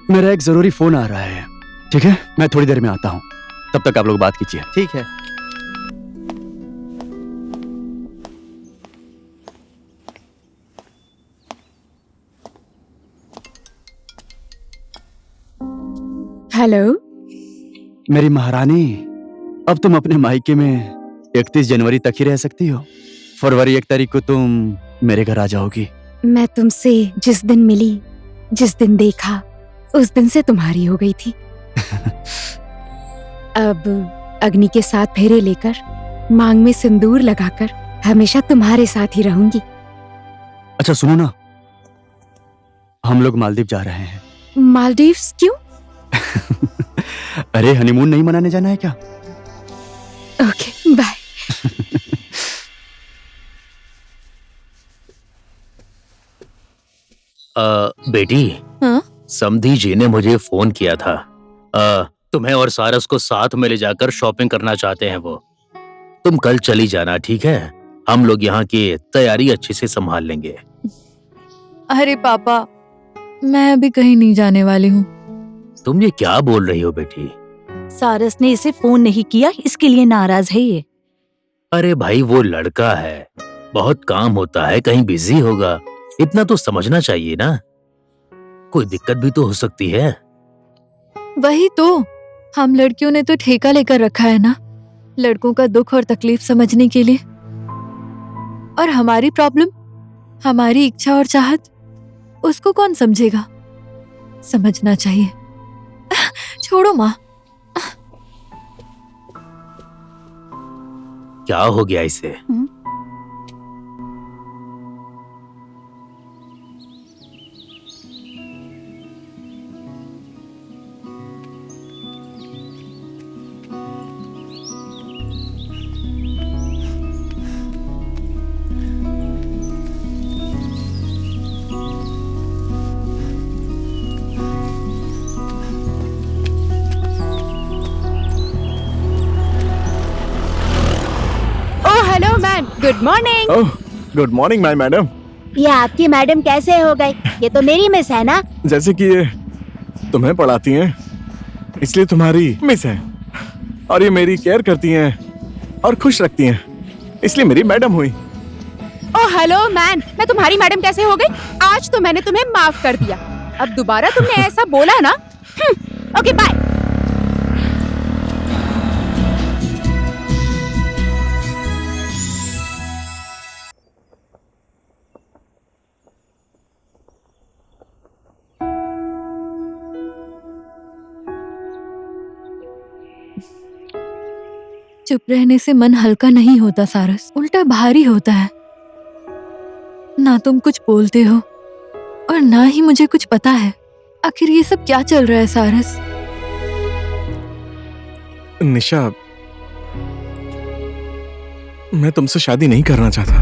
मेरा एक जरूरी फोन आ रहा है, ठीक है? मैं थोड़ी देर में आता हूँ, तब तक आप लोग बात कीजिए। ठीक है। हेलो मेरी महारानी, अब तुम अपने मायके में 31 जनवरी तक ही रह सकती हो। फरवरी 1 तारीख को तुम मेरे घर आ जाओगी। मैं तुमसे जिस दिन मिली, जिस दिन देखा, उस दिन से तुम्हारी हो गई थी। अब अग्नि के साथ फेरे लेकर, मांग में सिंदूर लगाकर हमेशा तुम्हारे साथ ही रहूंगी। अच्छा सुनो ना, हम लोग मालदीव जा रहे हैं। मालदीव्स क्यों? अरे हनीमून नहीं मनाने जाना है क्या? Okay bye. बेटी, हाँ? समधी जी ने मुझे फोन किया था। तुम्हें और सारस को साथ में ले जाकर शॉपिंग करना चाहते हैं वो। तुम कल चली जाना, ठीक है? हम लोग यहाँ की तैयारी अच्छे से संभाल लेंगे। अरे पापा, मैं अभी कहीं नहीं जाने वाली हूँ। तुम ये क्या बोल रही हो बेटी? सारस ने इसे फोन नहीं किया, इसके लिए नाराज है ये। अरे भाई, वो लड़का है, बहुत काम होता है, कहीं बिजी होगा, इतना तो समझना चाहिए ना। कोई दिक्कत भी तो हो सकती है। वही तो, हम लड़कियों ने तो ठेका लेकर रखा है ना, लड़कों का दुख और तकलीफ समझने के लिए। और हमारी प्रॉब्लम, हमारी इच्छा और चाहत, उसको कौन समझेगा? समझना चाहिए। छोड़ो माँ। क्या हो गया इसे? Good morning. Oh, good morning my madam. ये आपकी मैडम कैसे हो गई? ये तो मेरी मिस है ना। जैसे कि ये तुम्हें पढ़ाती हैं, इसलिए तुम्हारी मिस है, और ये मेरी केयर करती हैं और खुश रखती हैं, इसलिए मेरी मैडम हुई। ओह हेलो मैन, मैं तुम्हारी मैडम कैसे हो गई? आज तो मैंने तुम्हें माफ कर दिया। अब दोबारा तुमने ऐसा बोला ना। Okay bye. चुप रहने से मन हल्का नहीं होता सारस, उल्टा भारी होता है। ना तुम कुछ बोलते हो और ना ही मुझे कुछ पता है। आखिर ये सब क्या चल रहा है सारस? निशा, मैं तुमसे शादी नहीं करना चाहता।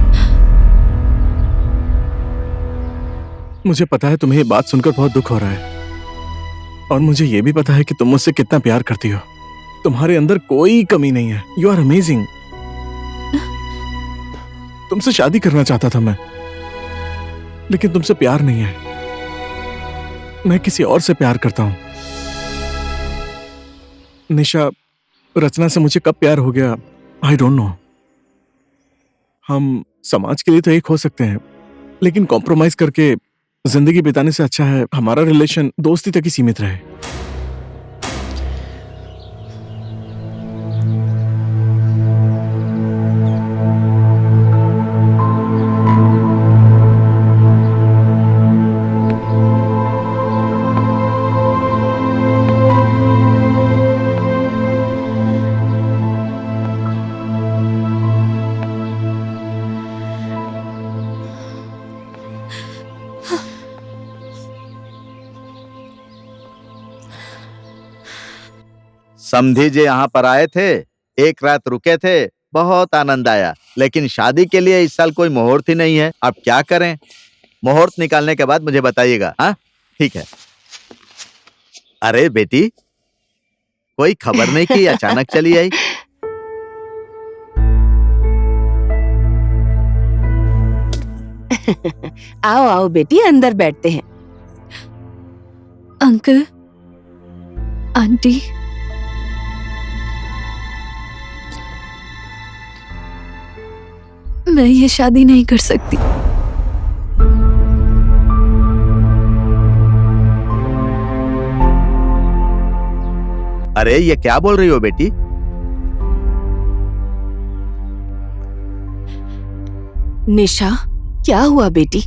मुझे पता है तुम्हें ये बात सुनकर बहुत दुख हो रहा है और मुझे ये भी पता है कि तुम मुझसे कितना प्यार करती हो। तुम्हारे अंदर कोई कमी नहीं है। You are amazing. तुमसे शादी करना चाहता था मैं, लेकिन तुमसे प्यार नहीं है। मैं किसी और से प्यार करता हूं। निशा, रचना से मुझे कब प्यार हो गया आई डोंट नो। हम समाज के लिए तो एक हो सकते हैं, लेकिन कॉम्प्रोमाइज करके जिंदगी बिताने से अच्छा है हमारा रिलेशन दोस्ती तक ही सीमित रहे। समधी जी यहाँ पर आए थे, एक रात रुके थे, बहुत आनंद आया। लेकिन शादी के लिए इस साल कोई मुहूर्त ही नहीं है। अब क्या करें? मुहूर्त निकालने के बाद मुझे बताइएगा। हाँ ठीक है। अरे बेटी, कोई खबर नहीं की, अचानक चली आई। आओ आओ बेटी, अंदर बैठते हैं। अंकल, आंटी, मैं ये शादी नहीं कर सकती। अरे ये क्या बोल रही हो बेटी? निशा, क्या हुआ बेटी?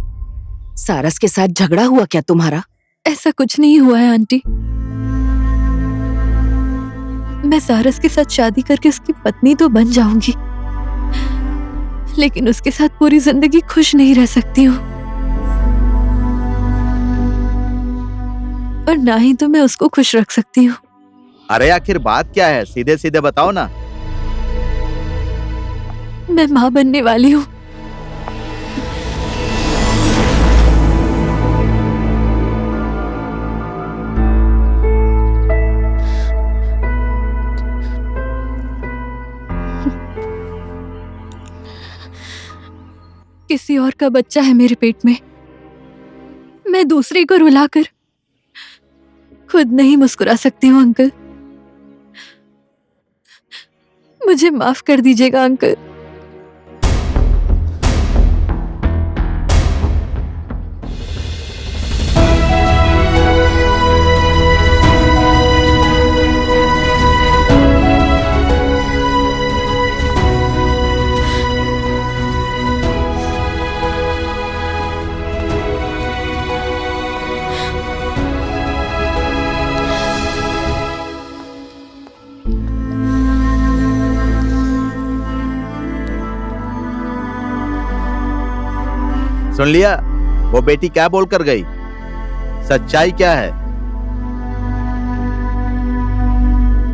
सारस के साथ झगड़ा हुआ क्या तुम्हारा? ऐसा कुछ नहीं हुआ है आंटी। मैं सारस के साथ शादी करके उसकी पत्नी तो बन जाऊंगी, लेकिन उसके साथ पूरी जिंदगी खुश नहीं रह सकती हूँ। और ना ही तो मैं उसको खुश रख सकती हूँ। अरे आखिर बात क्या है? सीधे सीधे बताओ ना। मैं माँ बनने वाली हूँ। किसी और का बच्चा है मेरे पेट में। मैं दूसरे को रुलाकर खुद नहीं मुस्कुरा सकती हूँ अंकल। मुझे माफ कर दीजिएगा अंकल। सुन लिया वो बेटी क्या बोलकर गई? सच्चाई क्या है?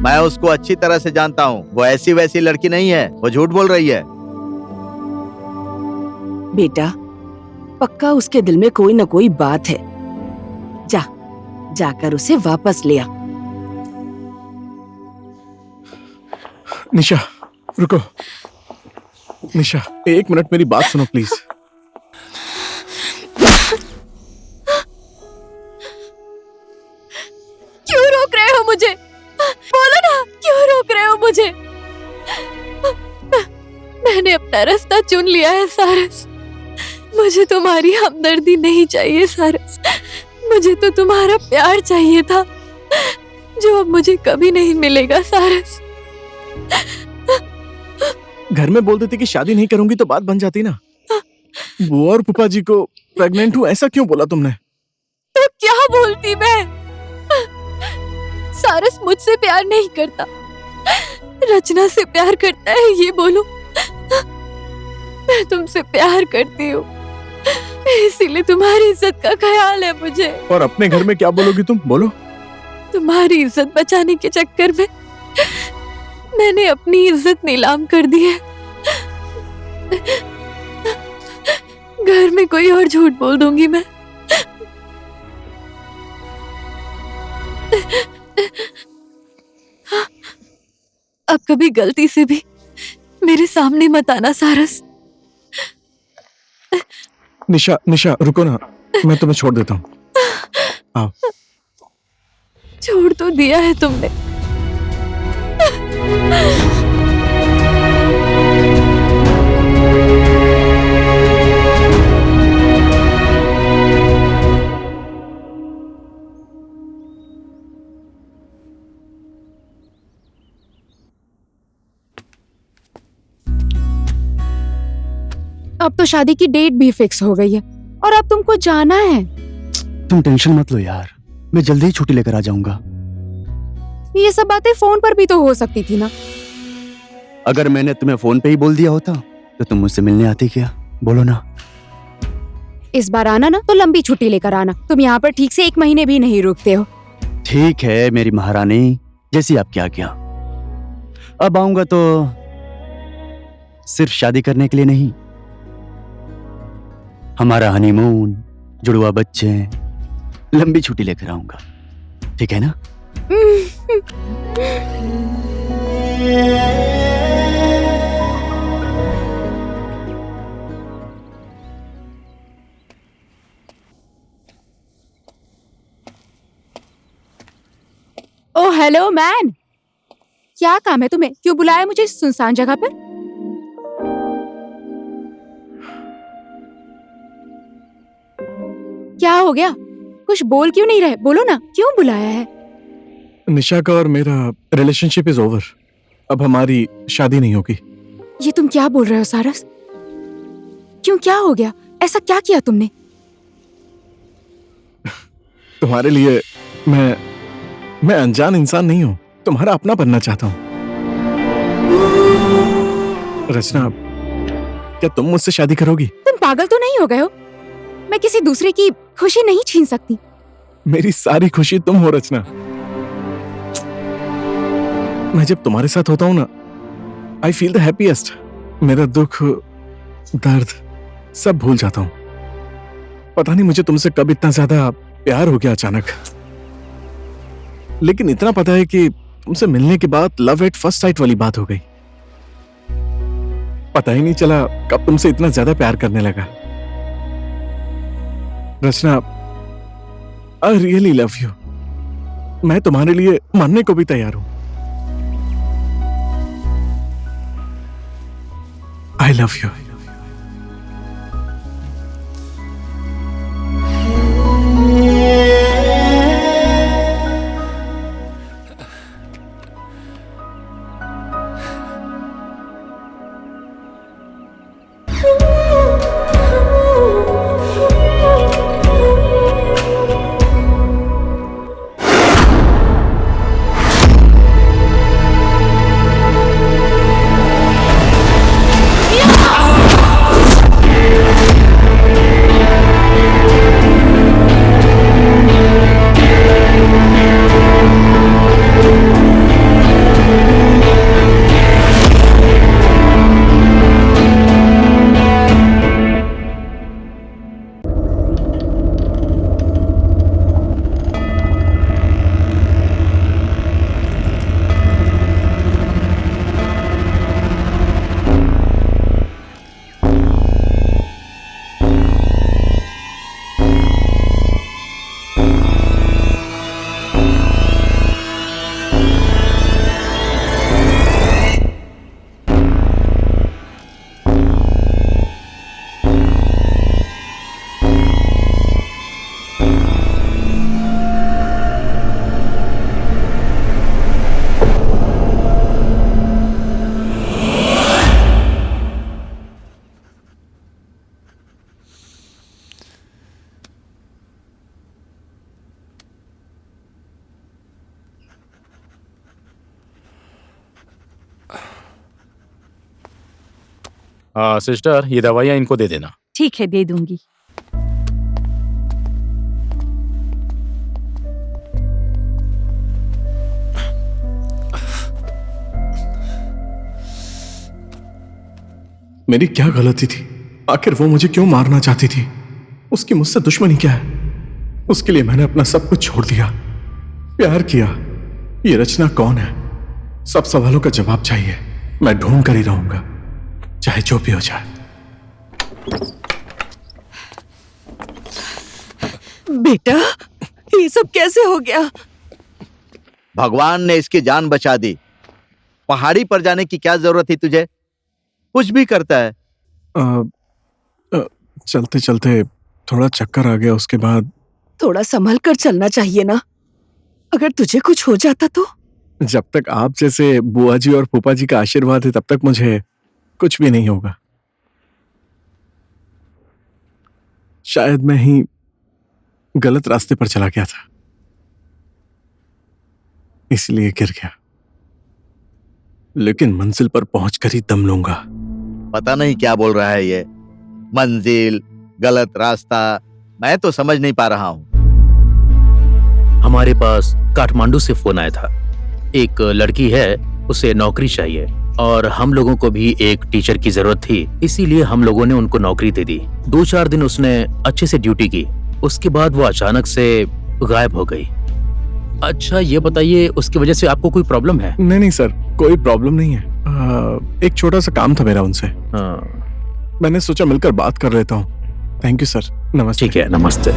मैं उसको अच्छी तरह से जानता हूँ। वो ऐसी वैसी लड़की नहीं है। वो झूठ बोल रही है। बेटा, पक्का उसके दिल में कोई न कोई बात है। जाकर उसे वापस ले आ। निशा, रुको। निशा, एक मिनट मेरी बात सुनो प्लीज। क्यों रोक रहे हो मुझे? बोलो ना, क्यों रोक रहे हो मुझे? मैंने अपना रास्ता चुन लिया है सारस। मुझे तुम्हारी हमदर्दी नहीं चाहिए सारस। मुझे तो तुम्हारा प्यार चाहिए था, जो अब मुझे कभी नहीं मिलेगा सारस। घर में बोल देती कि शादी नहीं करूंगी तो बात बन जाती ना। बुआ और फूफा जी को प्रेग्नेंट हूँ ऐसा क्यों बोला तुमने? तो क्या बोलती मैं? सारस मुझसे प्यार नहीं करता, रचना से प्यार करता है, ये बोलो। मैं तुमसे प्यार करती हूँ, इसीलिए तुम्हारी इज्जत का ख्याल है मुझे। और अपने घर में क्या बोलोगी तुम? बोलो। तुम्हारी इज्जत बचाने के चक्कर में मैंने अपनी इज्जत नीलाम कर दी है। घर में कोई और झूठ बोल दूंगी मैं। अब कभी गलती से भी मेरे सामने मत आना सारस। निशा, निशा रुको ना, मैं तुम्हें छोड़ देता हूँ। आओ। छोड़ तो दिया है तुमने। अब तो शादी की डेट भी फिक्स हो गई है और अब तुमको जाना है। तुम टेंशन मत लो यार, मैं जल्दी ही छुट्टी लेकर आ जाऊंगा। ये सब बातें फोन पर भी तो हो सकती थी ना। अगर मैंने तुम्हें फोन पे ही बोल दिया होता तो तुम मुझसे मिलने आती क्या? बोलो ना। इस बार आना ना तो लंबी छुट्टी लेकर आना। तुम यहाँ पर ठीक से 1 महीने भी नहीं रुकते हो। ठीक है मेरी महारानी, जैसी आपकी आज्ञा। अब आऊंगा तो सिर्फ शादी करने के लिए नहीं, हमारा हनीमून, जुड़वा बच्चे, लंबी छुट्टी लेकर आऊंगा। ठीक है ना? ओ हेलो मैन, क्या काम है तुम्हें? क्यों बुलाया मुझे इस सुनसान जगह पर? क्या हो गया? कुछ बोल क्यों नहीं रहे? बोलो ना, क्यों बुलाया है? निशा का और मेरा रिलेशनशिप इज ओवर। अब हमारी शादी नहीं होगी। ये तुम क्या बोल रहे हो सारस? क्यों, क्या हो गया? ऐसा क्या किया तुमने? तुम्हारे लिए मैं अनजान इंसान नहीं हूँ, तुम्हारा अपना बनना चाहता हूँ। रचना, क्या तुम मुझसे शादी करोगी? तुम पागल तो नहीं हो गए हो? मैं किसी दूसरे की खुशी नहीं छीन सकती। मेरी सारी खुशी तुम हो रचना। मैं जब तुम्हारे साथ होता हूँ ना, आई फील द हैप्पीएस्ट। मेरा दुख, दर्द सब भूल जाता हूँ। पता नहीं मुझे तुमसे कब इतना ज्यादा प्यार हो गया अचानक। लेकिन इतना पता है कि तुमसे मिलने के बाद लव एट फर्स्ट साइट वाली बात हो गई। पता ही नहीं चला कब तुमसे इतना ज्यादा प्यार करने लगा। रचना, आई रियली लव यू। मैं तुम्हारे लिए मरने को भी तैयार हूं। I love you. सिस्टर, ये दवाइयाँ इनको दे देना। ठीक है, दे दूंगी। मेरी क्या गलती थी? आखिर वो मुझे क्यों मारना चाहती थी? उसकी मुझसे दुश्मनी क्या है? उसके लिए मैंने अपना सब कुछ छोड़ दिया, प्यार किया। ये रचना कौन है? सब सवालों का जवाब चाहिए। मैं ढूंढ कर ही रहूंगा, चाहे जो भी हो जाए। बेटा, ये सब कैसे हो गया? भगवान ने इसकी जान बचा दी। पहाड़ी पर जाने की क्या जरूरत थी तुझे? कुछ भी करता है। चलते चलते थोड़ा चक्कर आ गया, उसके बाद। थोड़ा संभल कर चलना चाहिए ना, अगर तुझे कुछ हो जाता तो। जब तक आप जैसे बुआ जी और फूफा जी का आशीर्वाद है, तब तक मुझे कुछ भी नहीं होगा। शायद मैं ही गलत रास्ते पर चला गया था, इसलिए गिर गया। लेकिन मंजिल पर पहुंचकर ही दम लूंगा। पता नहीं क्या बोल रहा है ये। मंजिल, गलत रास्ता, मैं तो समझ नहीं पा रहा हूं। हमारे पास काठमांडू से फोन आया था। एक लड़की है, उसे नौकरी चाहिए और हम लोगों को भी एक टीचर की जरूरत थी, इसीलिए हम लोगों ने उनको नौकरी दे दी। 2-4 दिन उसने अच्छे से ड्यूटी की, उसके बाद वो अचानक से गायब हो गई। अच्छा ये बताइए, उसकी वजह से आपको कोई प्रॉब्लम है? नहीं सर, कोई प्रॉब्लम नहीं है। एक छोटा सा काम था मेरा उनसे। मैंने सोचा मिलकर बात कर लेता हूँ। थैंक यू सर, नमस्ते। ठीक है, नमस्ते।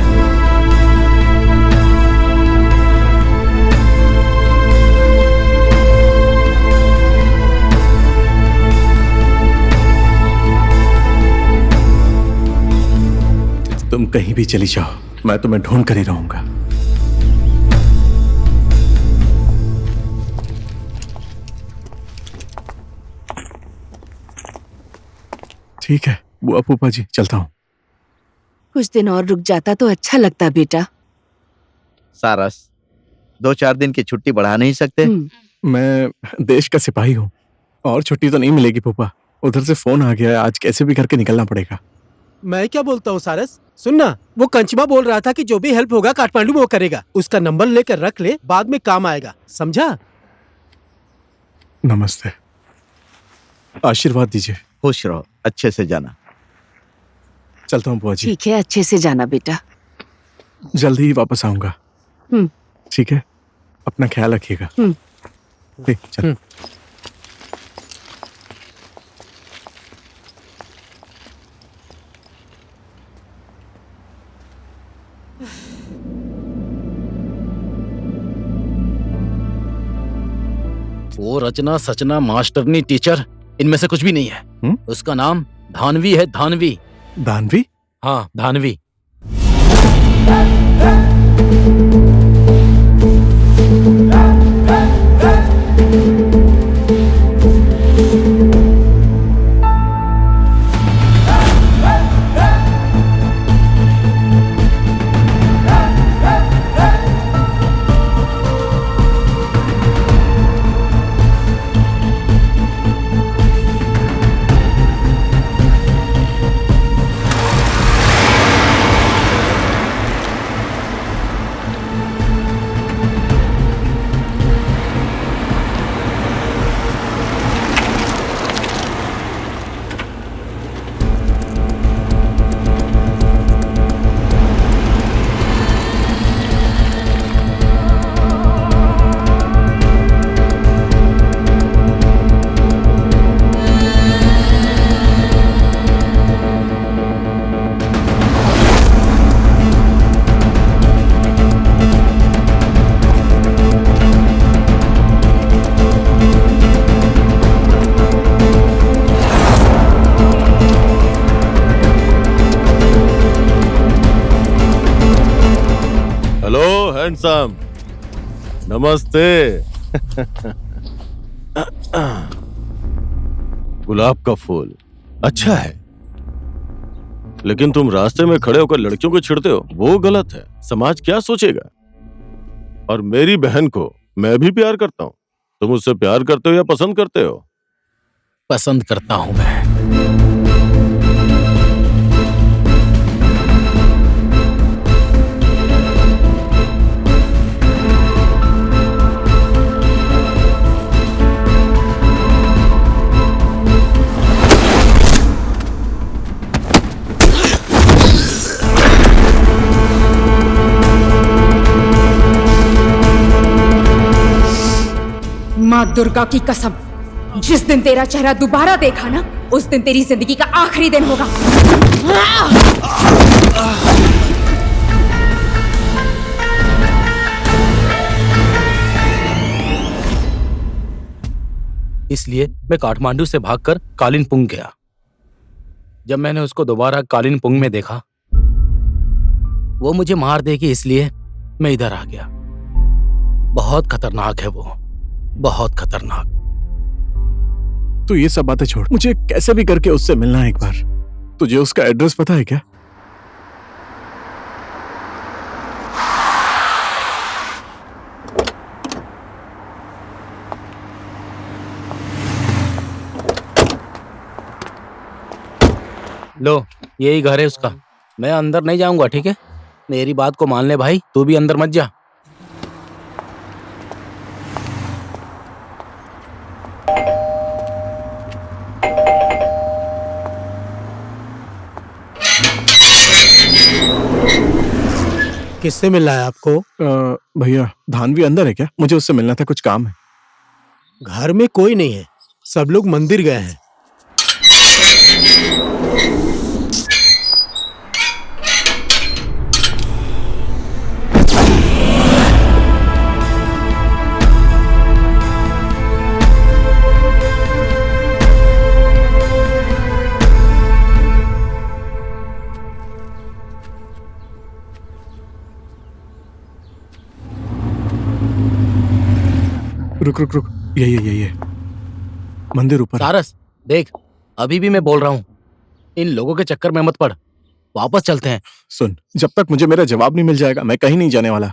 तुम कहीं भी चली जाओ, मैं तुम्हें ढूंढ कर ही रहूंगा। ठीक है बुआ फूफा जी, चलता हूँ। कुछ दिन और रुक जाता तो अच्छा लगता बेटा। सारस, 2-4 दिन की छुट्टी बढ़ा नहीं सकते? मैं देश का सिपाही हूँ और छुट्टी तो नहीं मिलेगी फूफा। उधर से फोन आ गया है, आज कैसे भी करके निकलना पड़ेगा। मैं क्या बोलता हूँ सारस, सुनना, वो कंचमा बोल रहा था कि जो भी हेल्प होगा काठमांडू में वो करेगा। उसका नंबर लेकर रख ले, बाद में काम आएगा, समझा? नमस्ते, आशीर्वाद दीजिए। खुश रहो, अच्छे से जाना। चलता हूँ बुआ जी। ठीक है, अच्छे से जाना बेटा। जल्दी ही वापस आऊंगा। ठीक है, अपना ख्याल रखिएगा। चल। वो रचना सचना मास्टरनी टीचर, इनमें से कुछ भी नहीं है। उसका नाम धानवी है, धानवी। धानवी? हाँ, धानवी। हैंडसम, नमस्ते। गुलाब का फूल अच्छा है, लेकिन तुम रास्ते में खड़े होकर लड़कियों को छेड़ते हो, वो गलत है। समाज क्या सोचेगा? और मेरी बहन को मैं भी प्यार करता हूँ। तुम उससे प्यार करते हो या पसंद करते हो? पसंद करता हूं मैं। माँ दुर्गा की कसम, जिस दिन तेरा चेहरा दोबारा देखा ना, उस दिन तेरी जिंदगी का आखिरी दिन होगा। इसलिए मैं काठमांडू से भागकर कालिंपुंग गया। जब मैंने उसको दोबारा कालिंपुंग में देखा, वो मुझे मार देगी, इसलिए मैं इधर आ गया। बहुत खतरनाक है वो, बहुत खतरनाक। तो ये सब बातें छोड़, मुझे कैसे भी करके उससे मिलना है एक बार। तुझे उसका एड्रेस पता है क्या? लो, यही घर है उसका। मैं अंदर नहीं जाऊंगा, ठीक है? मेरी बात को मान ले भाई, तू भी अंदर मत जा। किससे मिलना है आपको? भैया, धानवी अंदर है क्या? मुझे उससे मिलना था, कुछ काम है। घर में कोई नहीं है, सब लोग मंदिर गए हैं। रुक रुक रुक, ये मंदिर ऊपर। सारस देख, अभी भी मैं बोल रहा हूँ, इन लोगों के चक्कर में मत पड़, वापस चलते हैं। सुन, जब तक मुझे मेरा जवाब नहीं मिल जाएगा मैं कहीं नहीं जाने वाला।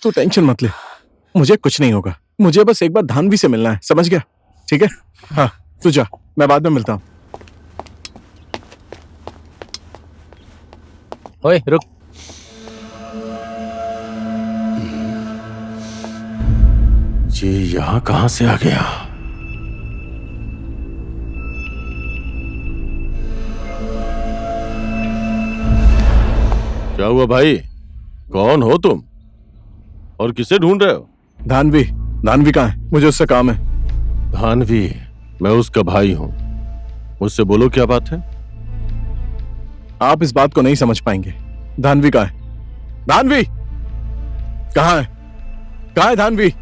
तू टेंशन मत ले, मुझे कुछ नहीं होगा। मुझे बस एक बार धानवी से मिलना है, समझ गया? ठीक है, हाँ तू जा, मैं बाद में मिलता हूँ। ओए रुक, ये यहाँ कहाँ से आ गया? क्या हुआ भाई? कौन हो तुम और किसे ढूंढ रहे हो? धानवी कहाँ है? मुझे उससे काम है। धानवी? मैं उसका भाई हूं, मुझसे बोलो क्या बात है? आप इस बात को नहीं समझ पाएंगे। धानवी कहाँ है? धानवी कहाँ है? कहाँ है धानवी?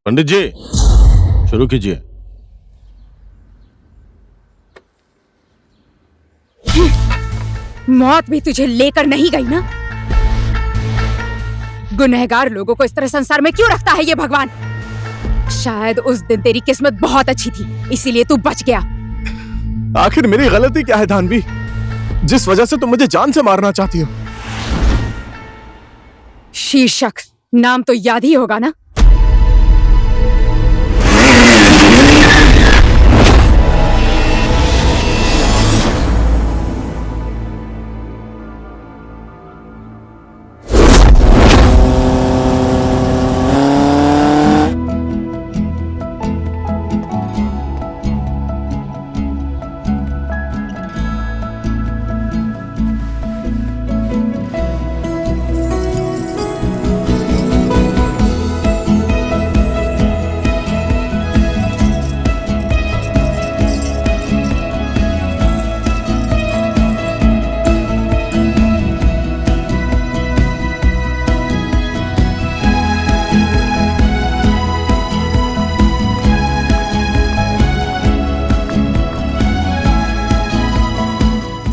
पंडित जी, शुरू कीजिए। मौत भी तुझे लेकर नहीं गई ना? गुनहगार लोगों को इस तरह संसार में क्यों रखता है ये भगवान? शायद उस दिन तेरी किस्मत बहुत अच्छी थी, इसीलिए तू बच गया। आखिर मेरी गलती क्या है धानवी, जिस वजह से तुम मुझे जान से मारना चाहती हो? शीर्षक नाम तो याद ही होगा ना?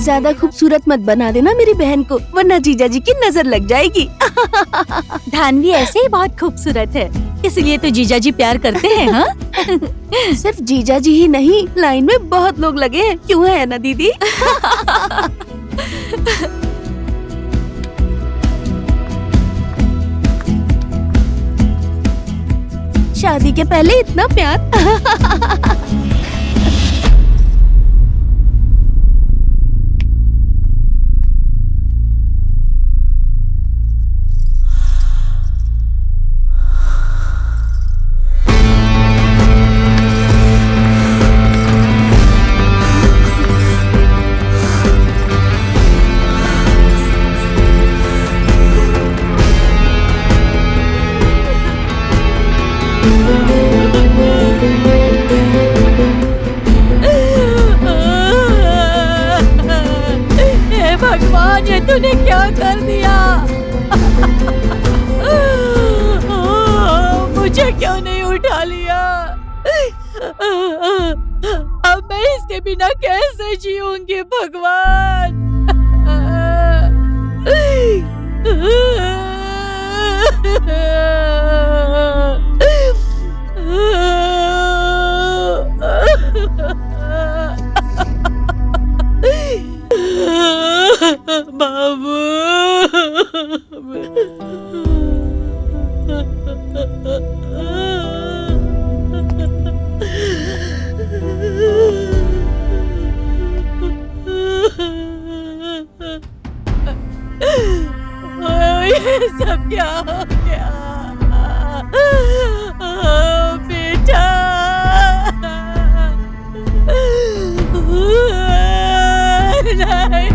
ज्यादा खूबसूरत मत बना देना मेरी बहन को, वरना जीजा जी की नजर लग जाएगी। धानवी ऐसे ही बहुत खूबसूरत है, इसलिए तो जीजा जी प्यार करते हैं। हाँ सिर्फ जीजा जी ही नहीं, लाइन में बहुत लोग लगे हैं, क्यों है ना दीदी? शादी के पहले इतना प्यार। हे भगवान, ये तूने क्या कर दिया? मुझे क्यों नहीं उठा लिया? अब मैं इसके बिना कैसे जीऊंगी भगवान? बाबू, ये सब क्या हो गया? बेटा, नहीं।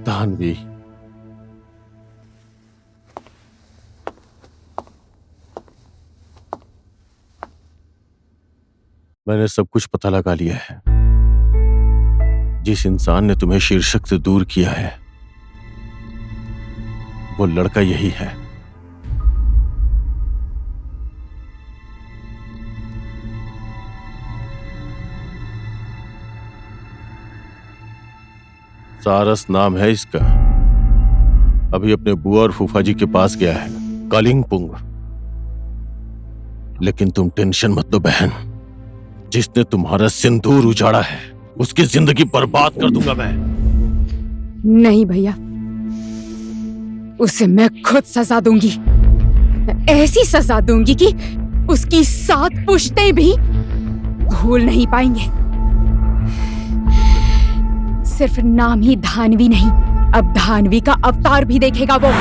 धानवी, मैंने सब कुछ पता लगा लिया है। जिस इंसान ने तुम्हें शीर्षक से दूर किया है वो लड़का यही है। सारस नाम है इसका। अभी अपने बुआ और फूफा जी के पास गया है, कालिंगपुंग। लेकिन तुम टेंशन मत लो बहन, जिसने तुम्हारा सिंदूर उजाड़ा है उसकी जिंदगी बर्बाद कर दूंगा मैं। नहीं भैया, उसे मैं खुद सजा दूंगी, ऐसी सजा दूंगी कि उसकी 7 पुश्तें भी भूल नहीं पाएंगे। सिर्फ नाम ही धानवी नहीं, अब धानवी का अवतार भी देखेगा वो।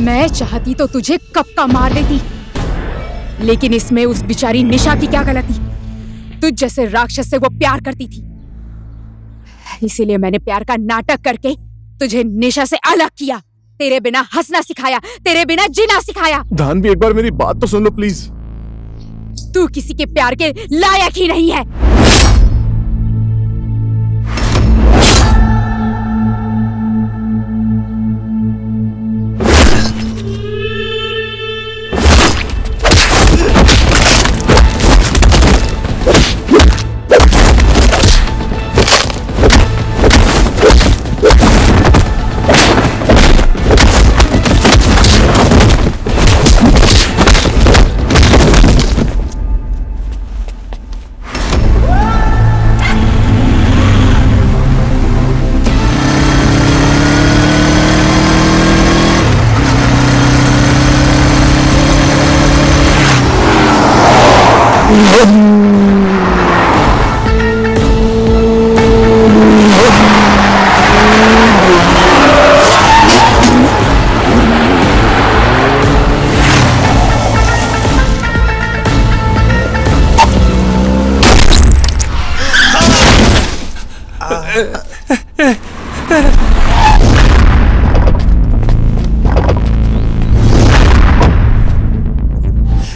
मैं चाहती तो तुझे कब का मार देती, लेकिन इसमें उस बेचारी निशा की क्या गलती? तुझ जैसे राक्षस से वो प्यार करती थी, इसीलिए मैंने प्यार का नाटक करके तुझे निशा से अलग किया। तेरे बिना हंसना सिखाया, तेरे बिना जीना सिखाया। धानवी, एक बार मेरी बात तो सुन लो प्लीज। तू किसी के प्यार के लायक ही नहीं है।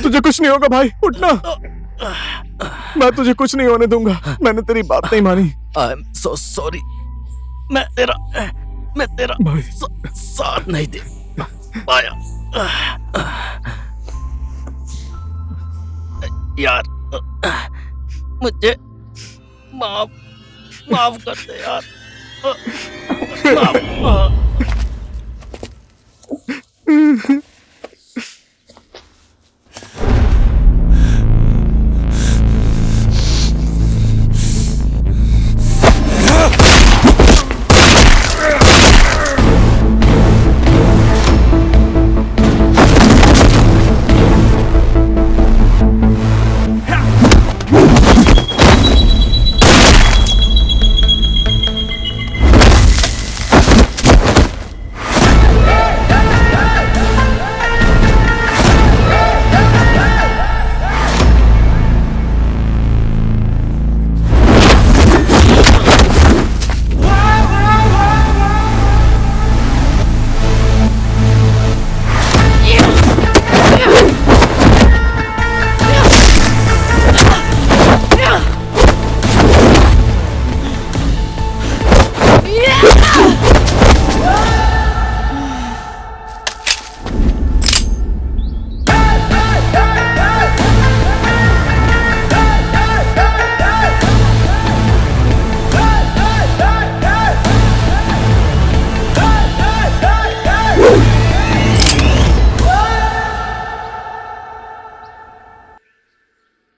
तुझे कुछ नहीं होगा भाई, उठना। मैं तुझे कुछ नहीं होने दूंगा। मैंने तेरी बात नहीं मानी। I am so sorry. मैं तेरा भाई साथ नहीं दे पाया यार। मुझे माफ कर दे यार।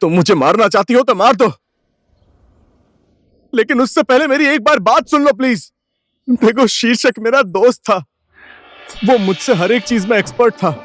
तुम मुझे मारना चाहती हो तो मार दो, लेकिन उससे पहले मेरी एक बार बात सुन लो प्लीज। देखो, शीर्षक मेरा दोस्त था, वो मुझसे हर एक चीज में एक्सपर्ट था।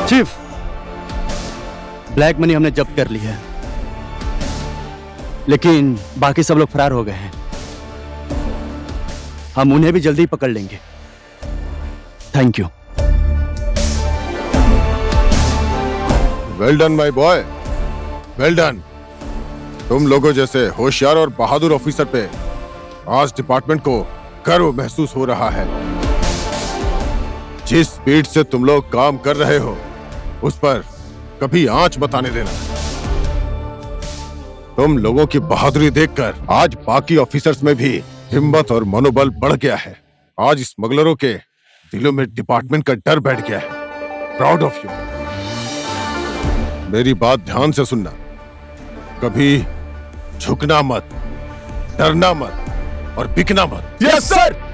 चीफ, ब्लैक मनी हमने जब्त कर ली है, लेकिन बाकी सब लोग फरार हो गए हैं। हम उन्हें भी जल्दी पकड़ लेंगे। Thank you. Well done my boy, well done. तुम लोगों जैसे होशियार और बहादुर ऑफिसर पे आज डिपार्टमेंट को गर्व महसूस हो रहा है। जिस स्पीड से तुम लोग काम कर रहे हो उस पर कभी आंच मत आने देना। तुम लोगों की बहादुरी देखकर आज बाकी ऑफिसर्स में भी हिम्मत और मनोबल बढ़ गया है। आज स्मगलरों के दिलों में डिपार्टमेंट का डर बैठ गया है। Proud of you. मेरी बात ध्यान से सुनना, कभी झुकना मत, डरना मत और बिकना मत। Yes sir.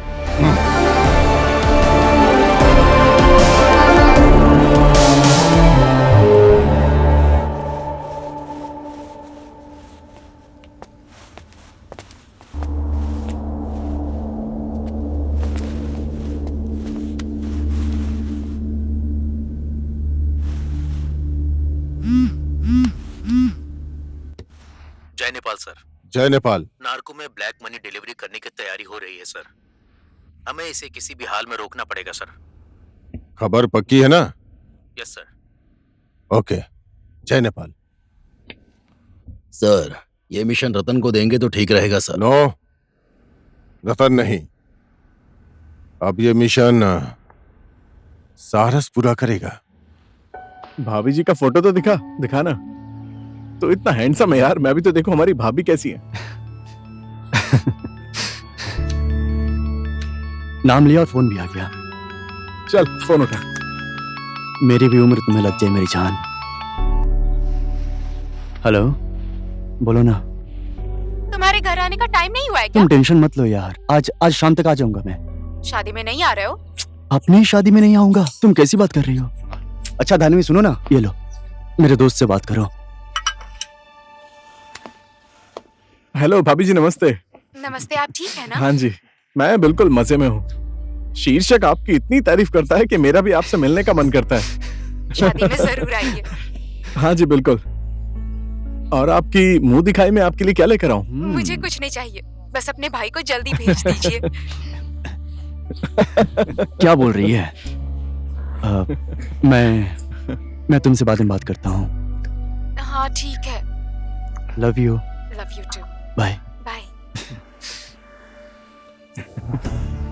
जय नेपाल सर। जय नेपाल। नार्को में ब्लैक मनी डिलीवरी करने की तैयारी हो रही है सर। हमें इसे किसी भी हाल में रोकना पड़ेगा सर। खबर पक्की है ना? Yes sir. ओके, जय नेपाल। सर, ये मिशन रतन को देंगे तो ठीक रहेगा सर। नो, रतन नहीं, अब ये मिशन सारस पूरा करेगा। भाभी जी का फोटो तो दिखा ना। तो इतना हैंडसम है यार। मैं भी तो देखो हमारी भाभी कैसी है। नाम लिया और फोन भी आ गया। चल फोन उठा। मेरी भी उम्र तुम्हें लग जाए मेरी जान। हेलो, बोलो ना। तुम्हारे घर आने का टाइम नहीं हुआ है क्या? तुम टेंशन मत लो यार, आज शाम तक आ जाऊंगा मैं। शादी में नहीं आ रहे हो? अपनी शादी में नहीं आऊंगा? तुम कैसी बात कर रही हो? अच्छा धानवी सुनो ना, ये लो, मेरे दोस्त से बात करो। हेलो भाभी जी, नमस्ते। नमस्ते, आप ठीक है ना? हाँ जी, मैं बिल्कुल मजे में हूँ। शीर्षक आपकी इतनी तारीफ करता है कि मेरा भी आपसे मिलने का मन करता है। शादी में जरूर आइए। हाँ जी बिल्कुल। और आपकी मुंह दिखाई में आपके लिए क्या लेकर आऊं? मुझे कुछ नहीं चाहिए, बस अपने भाई को जल्दी भेज दीजिए। क्या बोल रही है? मैं तुमसे बाद में बात करता हूँ। हाँ ठीक है। Love you. Love you too. Bye. Bye.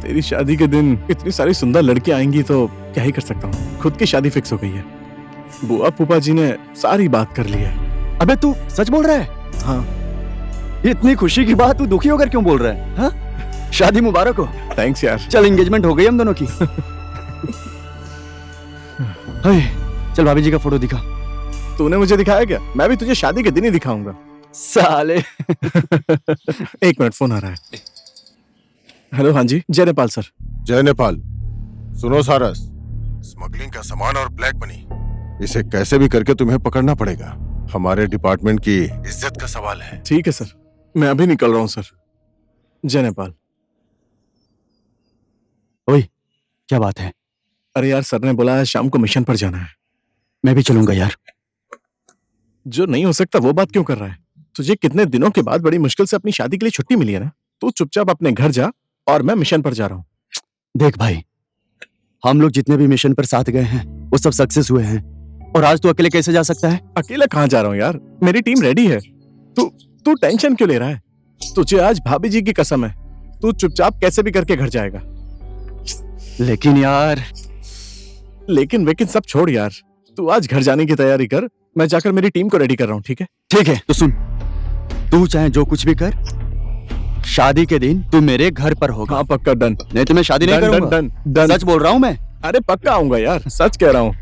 तेरी शादी के दिन इतनी सारी सुंदर लड़कियां आएंगी तो क्या ही कर सकता हूँ। खुद की शादी फिक्स हो गई है। बुआ फूफा जी ने सारी बात कर ली है। अबे तू सच बोल रहा है? हाँ। इतनी खुशी की बात तू दुखी होकर क्यों बोल रहा है? हाँ? शादी मुबारक हो। थैंक्स यार। चल एंगेजमेंट हो गई हम दोनों की। चल भाभी जी का फोटो दिखा। तूने मुझे दिखाया क्या? मैं भी तुझे शादी के दिन ही दिखाऊंगा। साले। एक मिनट, फोन आ रहा है। हेलो, हाँ जी, जय नेपाल सर। जय नेपाल। सुनो सारस, स्मगलिंग का सामान और ब्लैक मनी, इसे कैसे भी करके तुम्हें पकड़ना पड़ेगा। हमारे डिपार्टमेंट की इज्जत का सवाल है। ठीक है सर, मैं अभी निकल रहा हूँ सर। जय नेपाल। ओए, क्या बात है? अरे यार, सर ने बोला है शाम को मिशन पर जाना है। मैं भी चलूंगा यार। जो नहीं हो सकता वो बात क्यों कर रहा है? तुझे कितने दिनों के बाद बड़ी मुश्किल से अपनी शादी के लिए छुट्टी मिली है ना। तू चुपचाप अपने घर जा और मैं मिशन पर जा रहा हूँ। देख भाई, हम लोग जितने भी मिशन पर साथ गए हैं वो सब सक्सेस हुए हैं, और आज तू अकेले कैसे जा सकता है? अकेला कहाँ जा रहा हूँ यार, मेरी टीम रेडी है। तू टेंशन क्यों ले रहा है? तुझे आज भाभी जी की कसम है, तू चुपचाप कैसे भी करके घर जाएगा। लेकिन यार। लेकिन वेकिन सब छोड़ यार, तू आज घर जाने की तैयारी कर। मैं जाकर मेरी टीम को रेडी कर रहा हूँ। ठीक है? ठीक है, तो सुन, तू चाहे जो कुछ भी कर, शादी के दिन तू मेरे घर पर होगा। हाँ पक्का, डन। नहीं तो मैं शादी नहीं करूंगा। डन। सच बोल रहा हूँ मैं। अरे पक्का आऊंगा यार, सच कह रहा हूँ।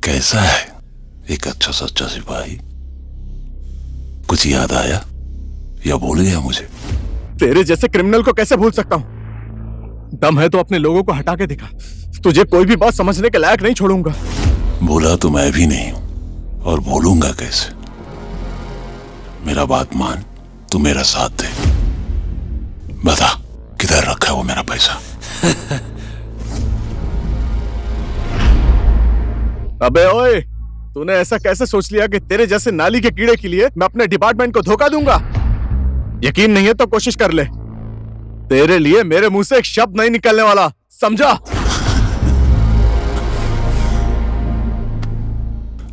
कैसा है एक अच्छा सच्चा सिपाही? कुछ याद आया या भूल गया मुझे? तेरे जैसे क्रिमिनल को कैसे भूल सकता हूँ? दम है तो अपने लोगों को हटा के दिखा। तुझे कोई भी बात समझने के लायक नहीं छोड़ूंगा। भूला तो मैं भी नहीं हूं और भूलूंगा कैसे? मेरा बात मान, तू मेरा साथ दे। बता किधर रखा है वो मेरा पैसा? अबे ओए, तूने ऐसा कैसे सोच लिया कि तेरे जैसे नाली के कीड़े के लिए मैं अपने डिपार्टमेंट को धोखा दूंगा? यकीन नहीं है तो कोशिश कर ले। तेरे लिए मेरे मुंह से एक शब्द नहीं निकलने वाला, समझा?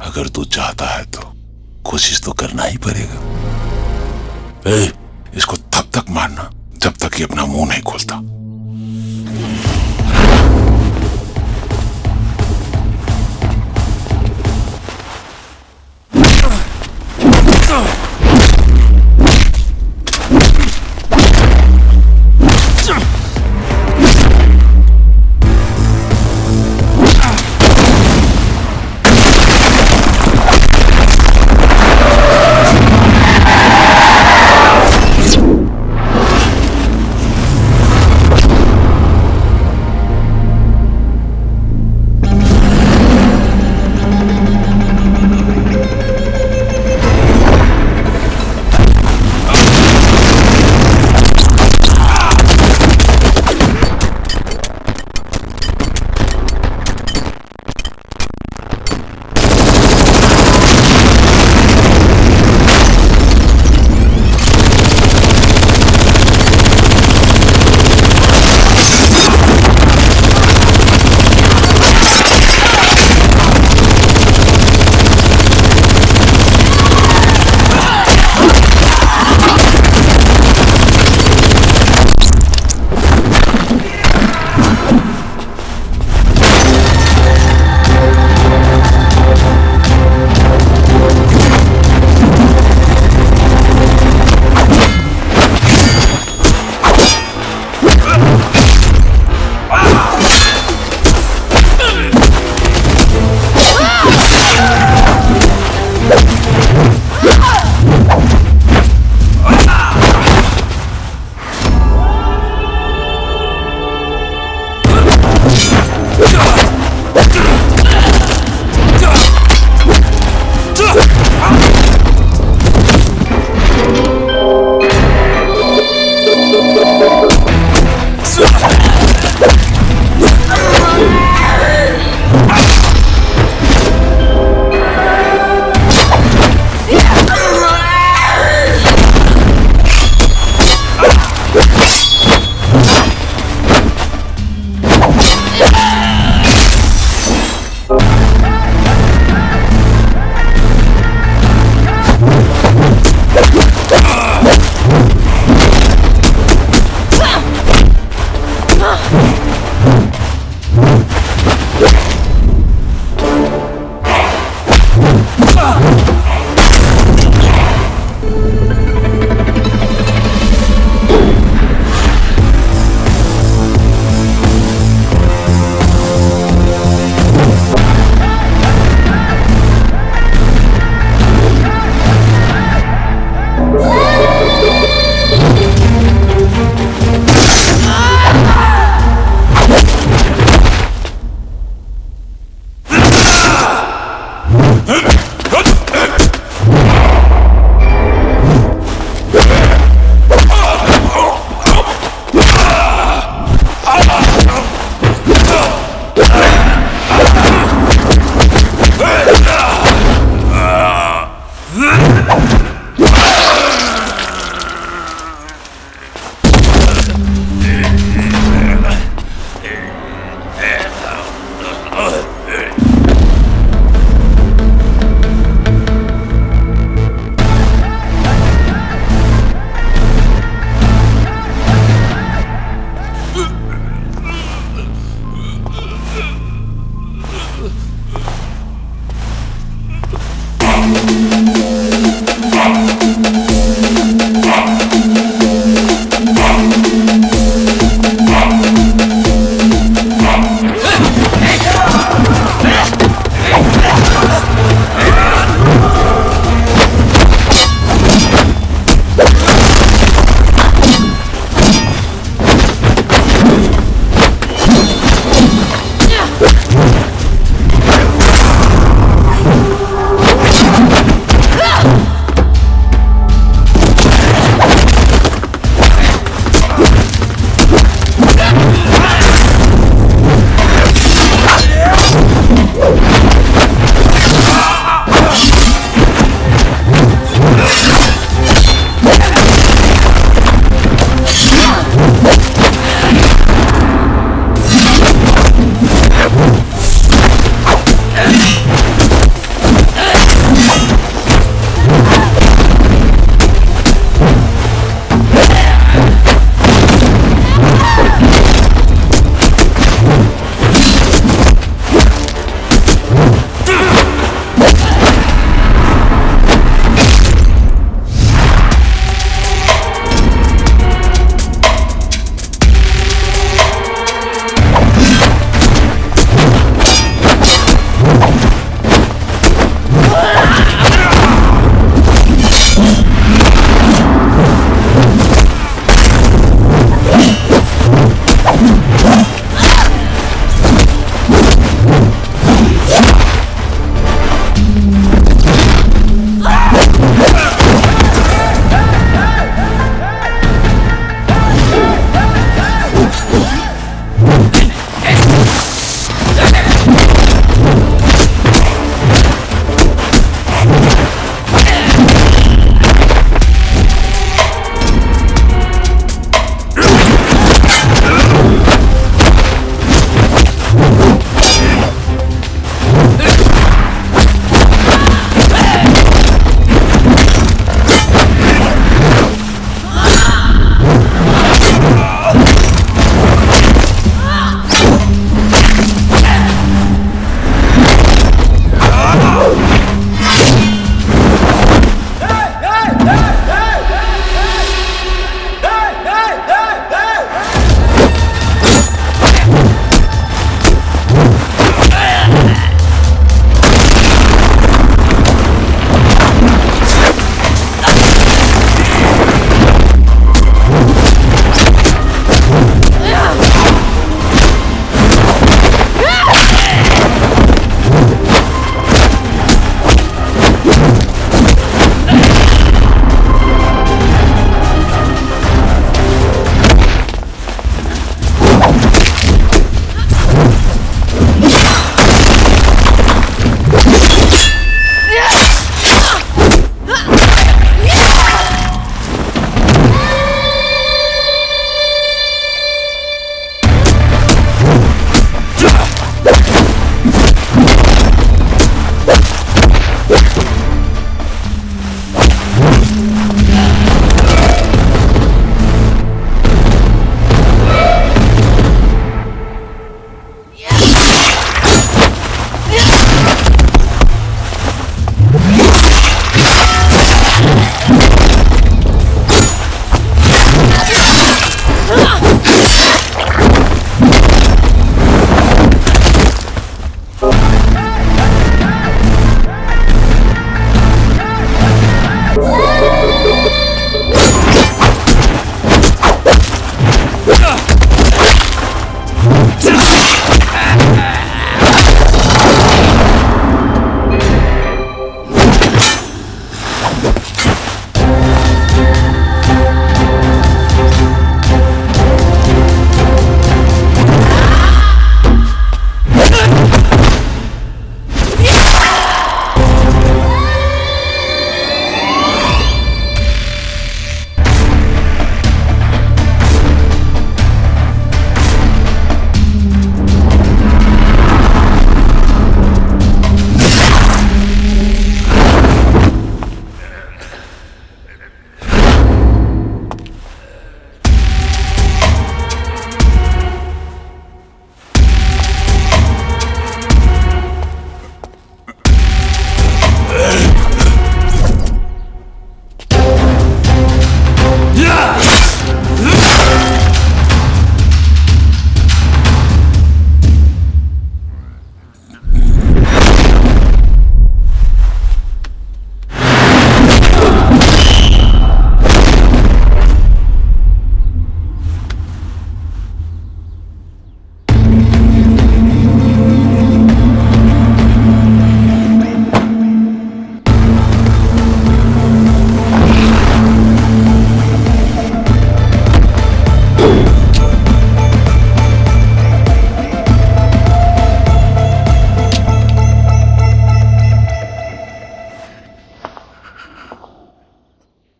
अगर तू चाहता है तो कोशिश तो करना ही पड़ेगा। इसको तब तक मारना जब तक ये अपना मुंह नहीं खोलता।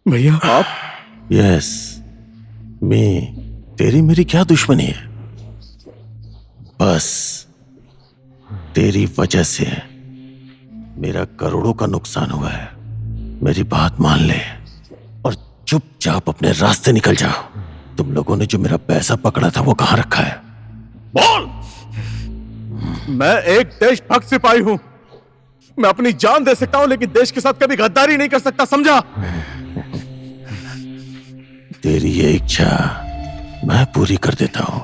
भैया आप? यस, तेरी मेरी क्या दुश्मनी है? बस तेरी वजह से मेरा करोड़ों का नुकसान हुआ है। मेरी बात मान ले और चुपचाप अपने रास्ते निकल जाओ। तुम लोगों ने जो मेरा पैसा पकड़ा था वो कहां रखा है? बोल। मैं एक देशभक्त सिपाही हूं। मैं अपनी जान दे सकता हूं लेकिन देश के साथ कभी गद्दारी नहीं कर सकता, समझा? तेरी ये इच्छा मैं पूरी कर देता हूं।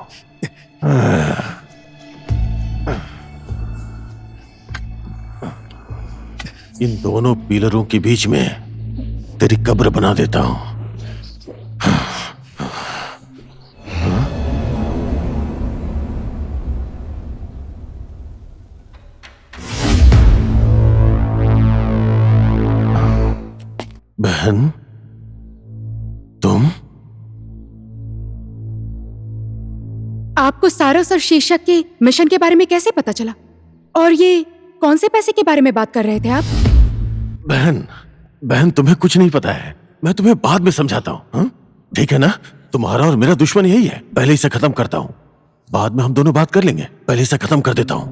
इन दोनों पिलरों के बीच में तेरी कब्र बना देता हूं। बहन, तुम? आपको सारस और शीर्षक के मिशन के बारे में कैसे पता चला? और ये कौन से पैसे के बारे में बात कर रहे थे आप? बहन तुम्हें कुछ नहीं पता है। मैं तुम्हें बाद में समझाता हूँ, ठीक है ना? तुम्हारा और मेरा दुश्मन यही है। पहले इसे खत्म करता हूँ, बाद में हम दोनों बात कर लेंगे। पहले इसे खत्म कर देता हूँ।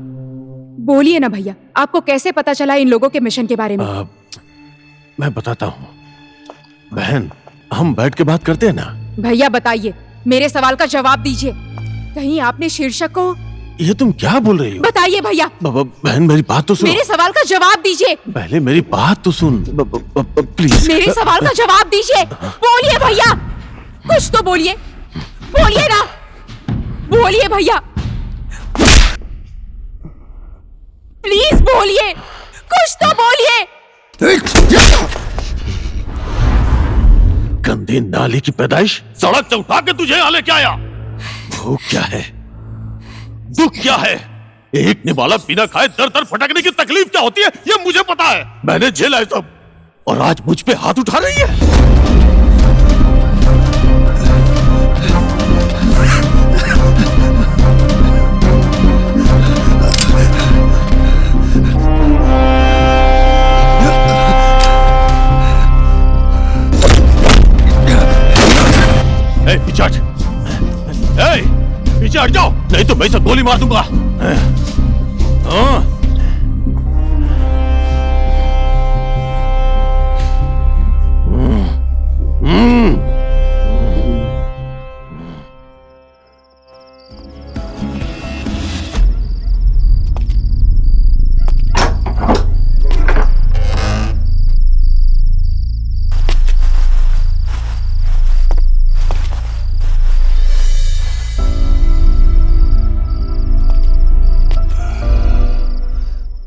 बोलिए ना भैया, आपको कैसे पता चला इन लोगों के मिशन के बारे में? मैं बताता हूँ बहन, हम बैठ के बात करते हैं ना। भैया बताइए, मेरे सवाल का जवाब दीजिए। कहीं आपने शीर्षक को? ये तुम क्या बोल रही हो? बताइए भैया। बहन मेरी बात तो सुनो। मेरे सवाल का जवाब दीजिए। पहले मेरी बात तो सुन प्लीज। मेरे सवाल का जवाब दीजिए। बोलिए भैया, कुछ तो बोलिए। बोलिए ना, बोलिए भैया, प्लीज बोलिए, कुछ तो बोलिए। गंदी नाली की पैदाइश सड़क से उठा के तुझे यहाँ लेके आया। भूख क्या है, दुख क्या है, एक निवाला बिना खाए दर दर फटकने की तकलीफ क्या होती है ये मुझे पता है। मैंने झेला है सब, और आज मुझ पे हाथ उठा रही है। पीछे हट, पीछे हट जाओ, नहीं तो मैं इसे गोली मार दूंगा।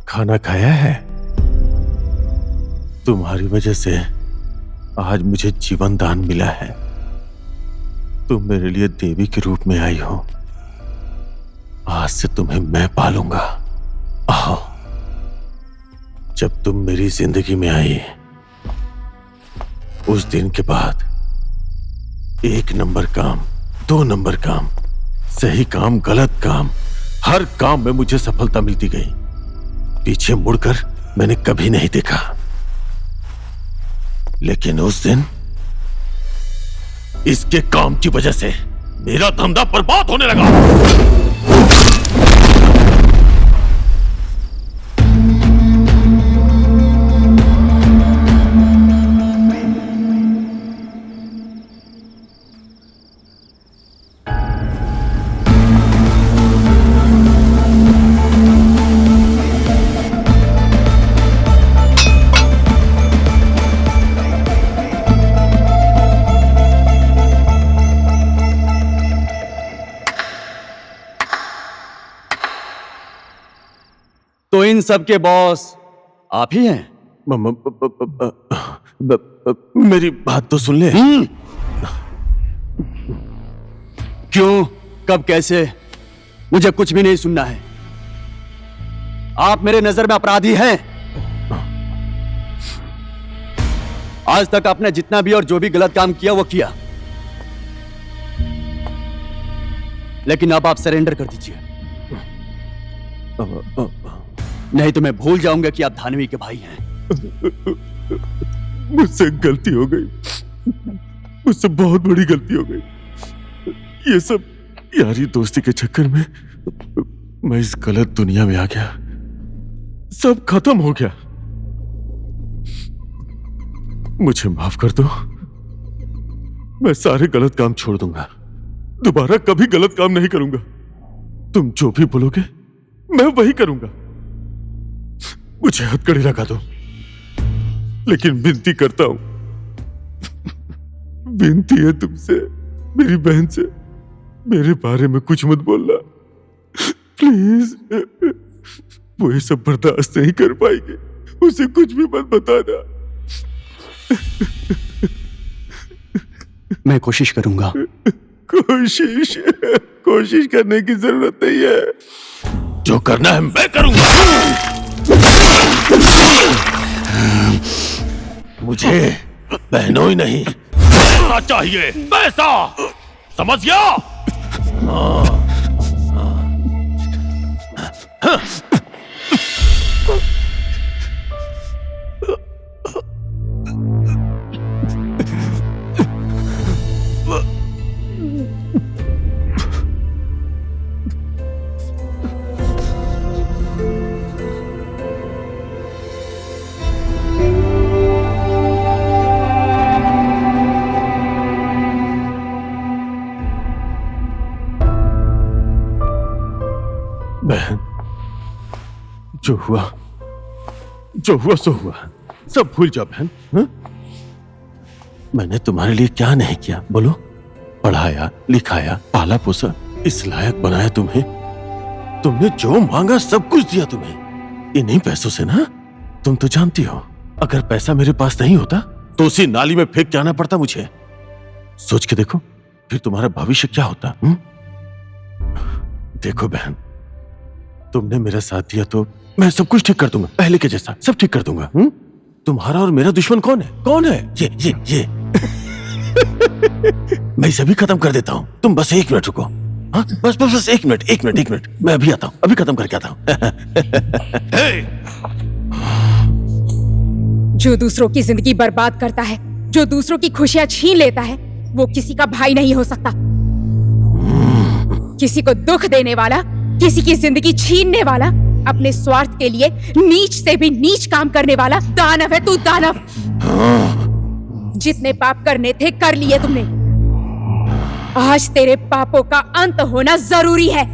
खाना खाया है? तुम्हारी वजह से आज मुझे जीवन दान मिला है। तुम मेरे लिए देवी के रूप में आई हो। आज से तुम्हें मैं पालूंगा। आओ, जब तुम मेरी जिंदगी में आई उस दिन के बाद 1 नंबर काम, 2 नंबर काम, सही काम, गलत काम, हर काम में मुझे सफलता मिलती गई। पीछे मुड़कर मैंने कभी नहीं देखा, लेकिन उस दिन इसके काम की वजह से मेरा धंधा बर्बाद होने लगा। तो इन सब के बॉस आप ही हैं? मेरी बात तो सुन ले। क्यों, कब, कैसे? मुझे कुछ भी नहीं सुनना है। आप मेरे नजर में अपराधी हैं। आज तक आपने जितना भी और जो भी गलत काम किया वो किया, लेकिन अब आप सरेंडर कर दीजिए, नहीं तो मैं भूल जाऊंगा कि आप धानवी के भाई हैं। मुझसे गलती हो गई, मुझसे बहुत बड़ी गलती हो गई। ये सब यारी दोस्ती के चक्कर में मैं इस गलत दुनिया में आ गया, सब खत्म हो गया। मुझे माफ कर दो, मैं सारे गलत काम छोड़ दूंगा, दोबारा कभी गलत काम नहीं करूंगा। तुम जो भी बोलोगे मैं वही करूंगा। मुझे हथकड़ी लगा दो, लेकिन विनती करता हूं, विनती है तुमसे, मेरी बहन से, मेरे बारे में कुछ मत बोलना प्लीज। वो ये सब बर्दाश्त नहीं कर पाएगी, उसे कुछ भी मत बताना। मैं कोशिश करूंगा। कोशिश करने की जरूरत नहीं है, जो करना है मैं करूंगा। मुझे बहनों ही नहीं चाहिए, पैसा, समझ गया? बहन, जो हुआ सो हुआ, सब भूल जा बहन। हा? मैंने तुम्हारे लिए क्या नहीं किया बोलो? पढ़ाया, लिखाया, पाला पोसा, इस लायक बनाया तुम्हें। तुमने जो मांगा सब कुछ दिया तुम्हें, इन्हीं पैसों से ना। तुम तो जानती हो, अगर पैसा मेरे पास नहीं होता तो उसी नाली में फेंक के आना पड़ता मुझे। सोच के देखो फिर तुम्हारा भविष्य क्या होता। देखो बहन, तुमने मेरा साथ दिया तो मैं सब कुछ ठीक कर दूंगा, पहले के जैसा सब ठीक कर दूंगा। तुम्हारा और मेरा दुश्मन कौन है? कौन है? ये मैं इसे भी खत्म कर देता हूँ। तुम बस 1 मिनट रुको। हाँ, बस 1 मिनट, मैं अभी आता हूँ, अभी खत्म करके आता हूँ। जो दूसरों की जिंदगी बर्बाद करता है, जो दूसरों की खुशियां छीन लेता है, वो किसी का भाई नहीं हो सकता। किसी को दुख देने वाला, किसी की जिंदगी छीनने वाला, अपने स्वार्थ के लिए नीच से भी नीच काम करने वाला दानव है तू, दानव। जितने पाप करने थे कर लिए तुमने। आज तेरे पापों का अंत होना जरूरी है।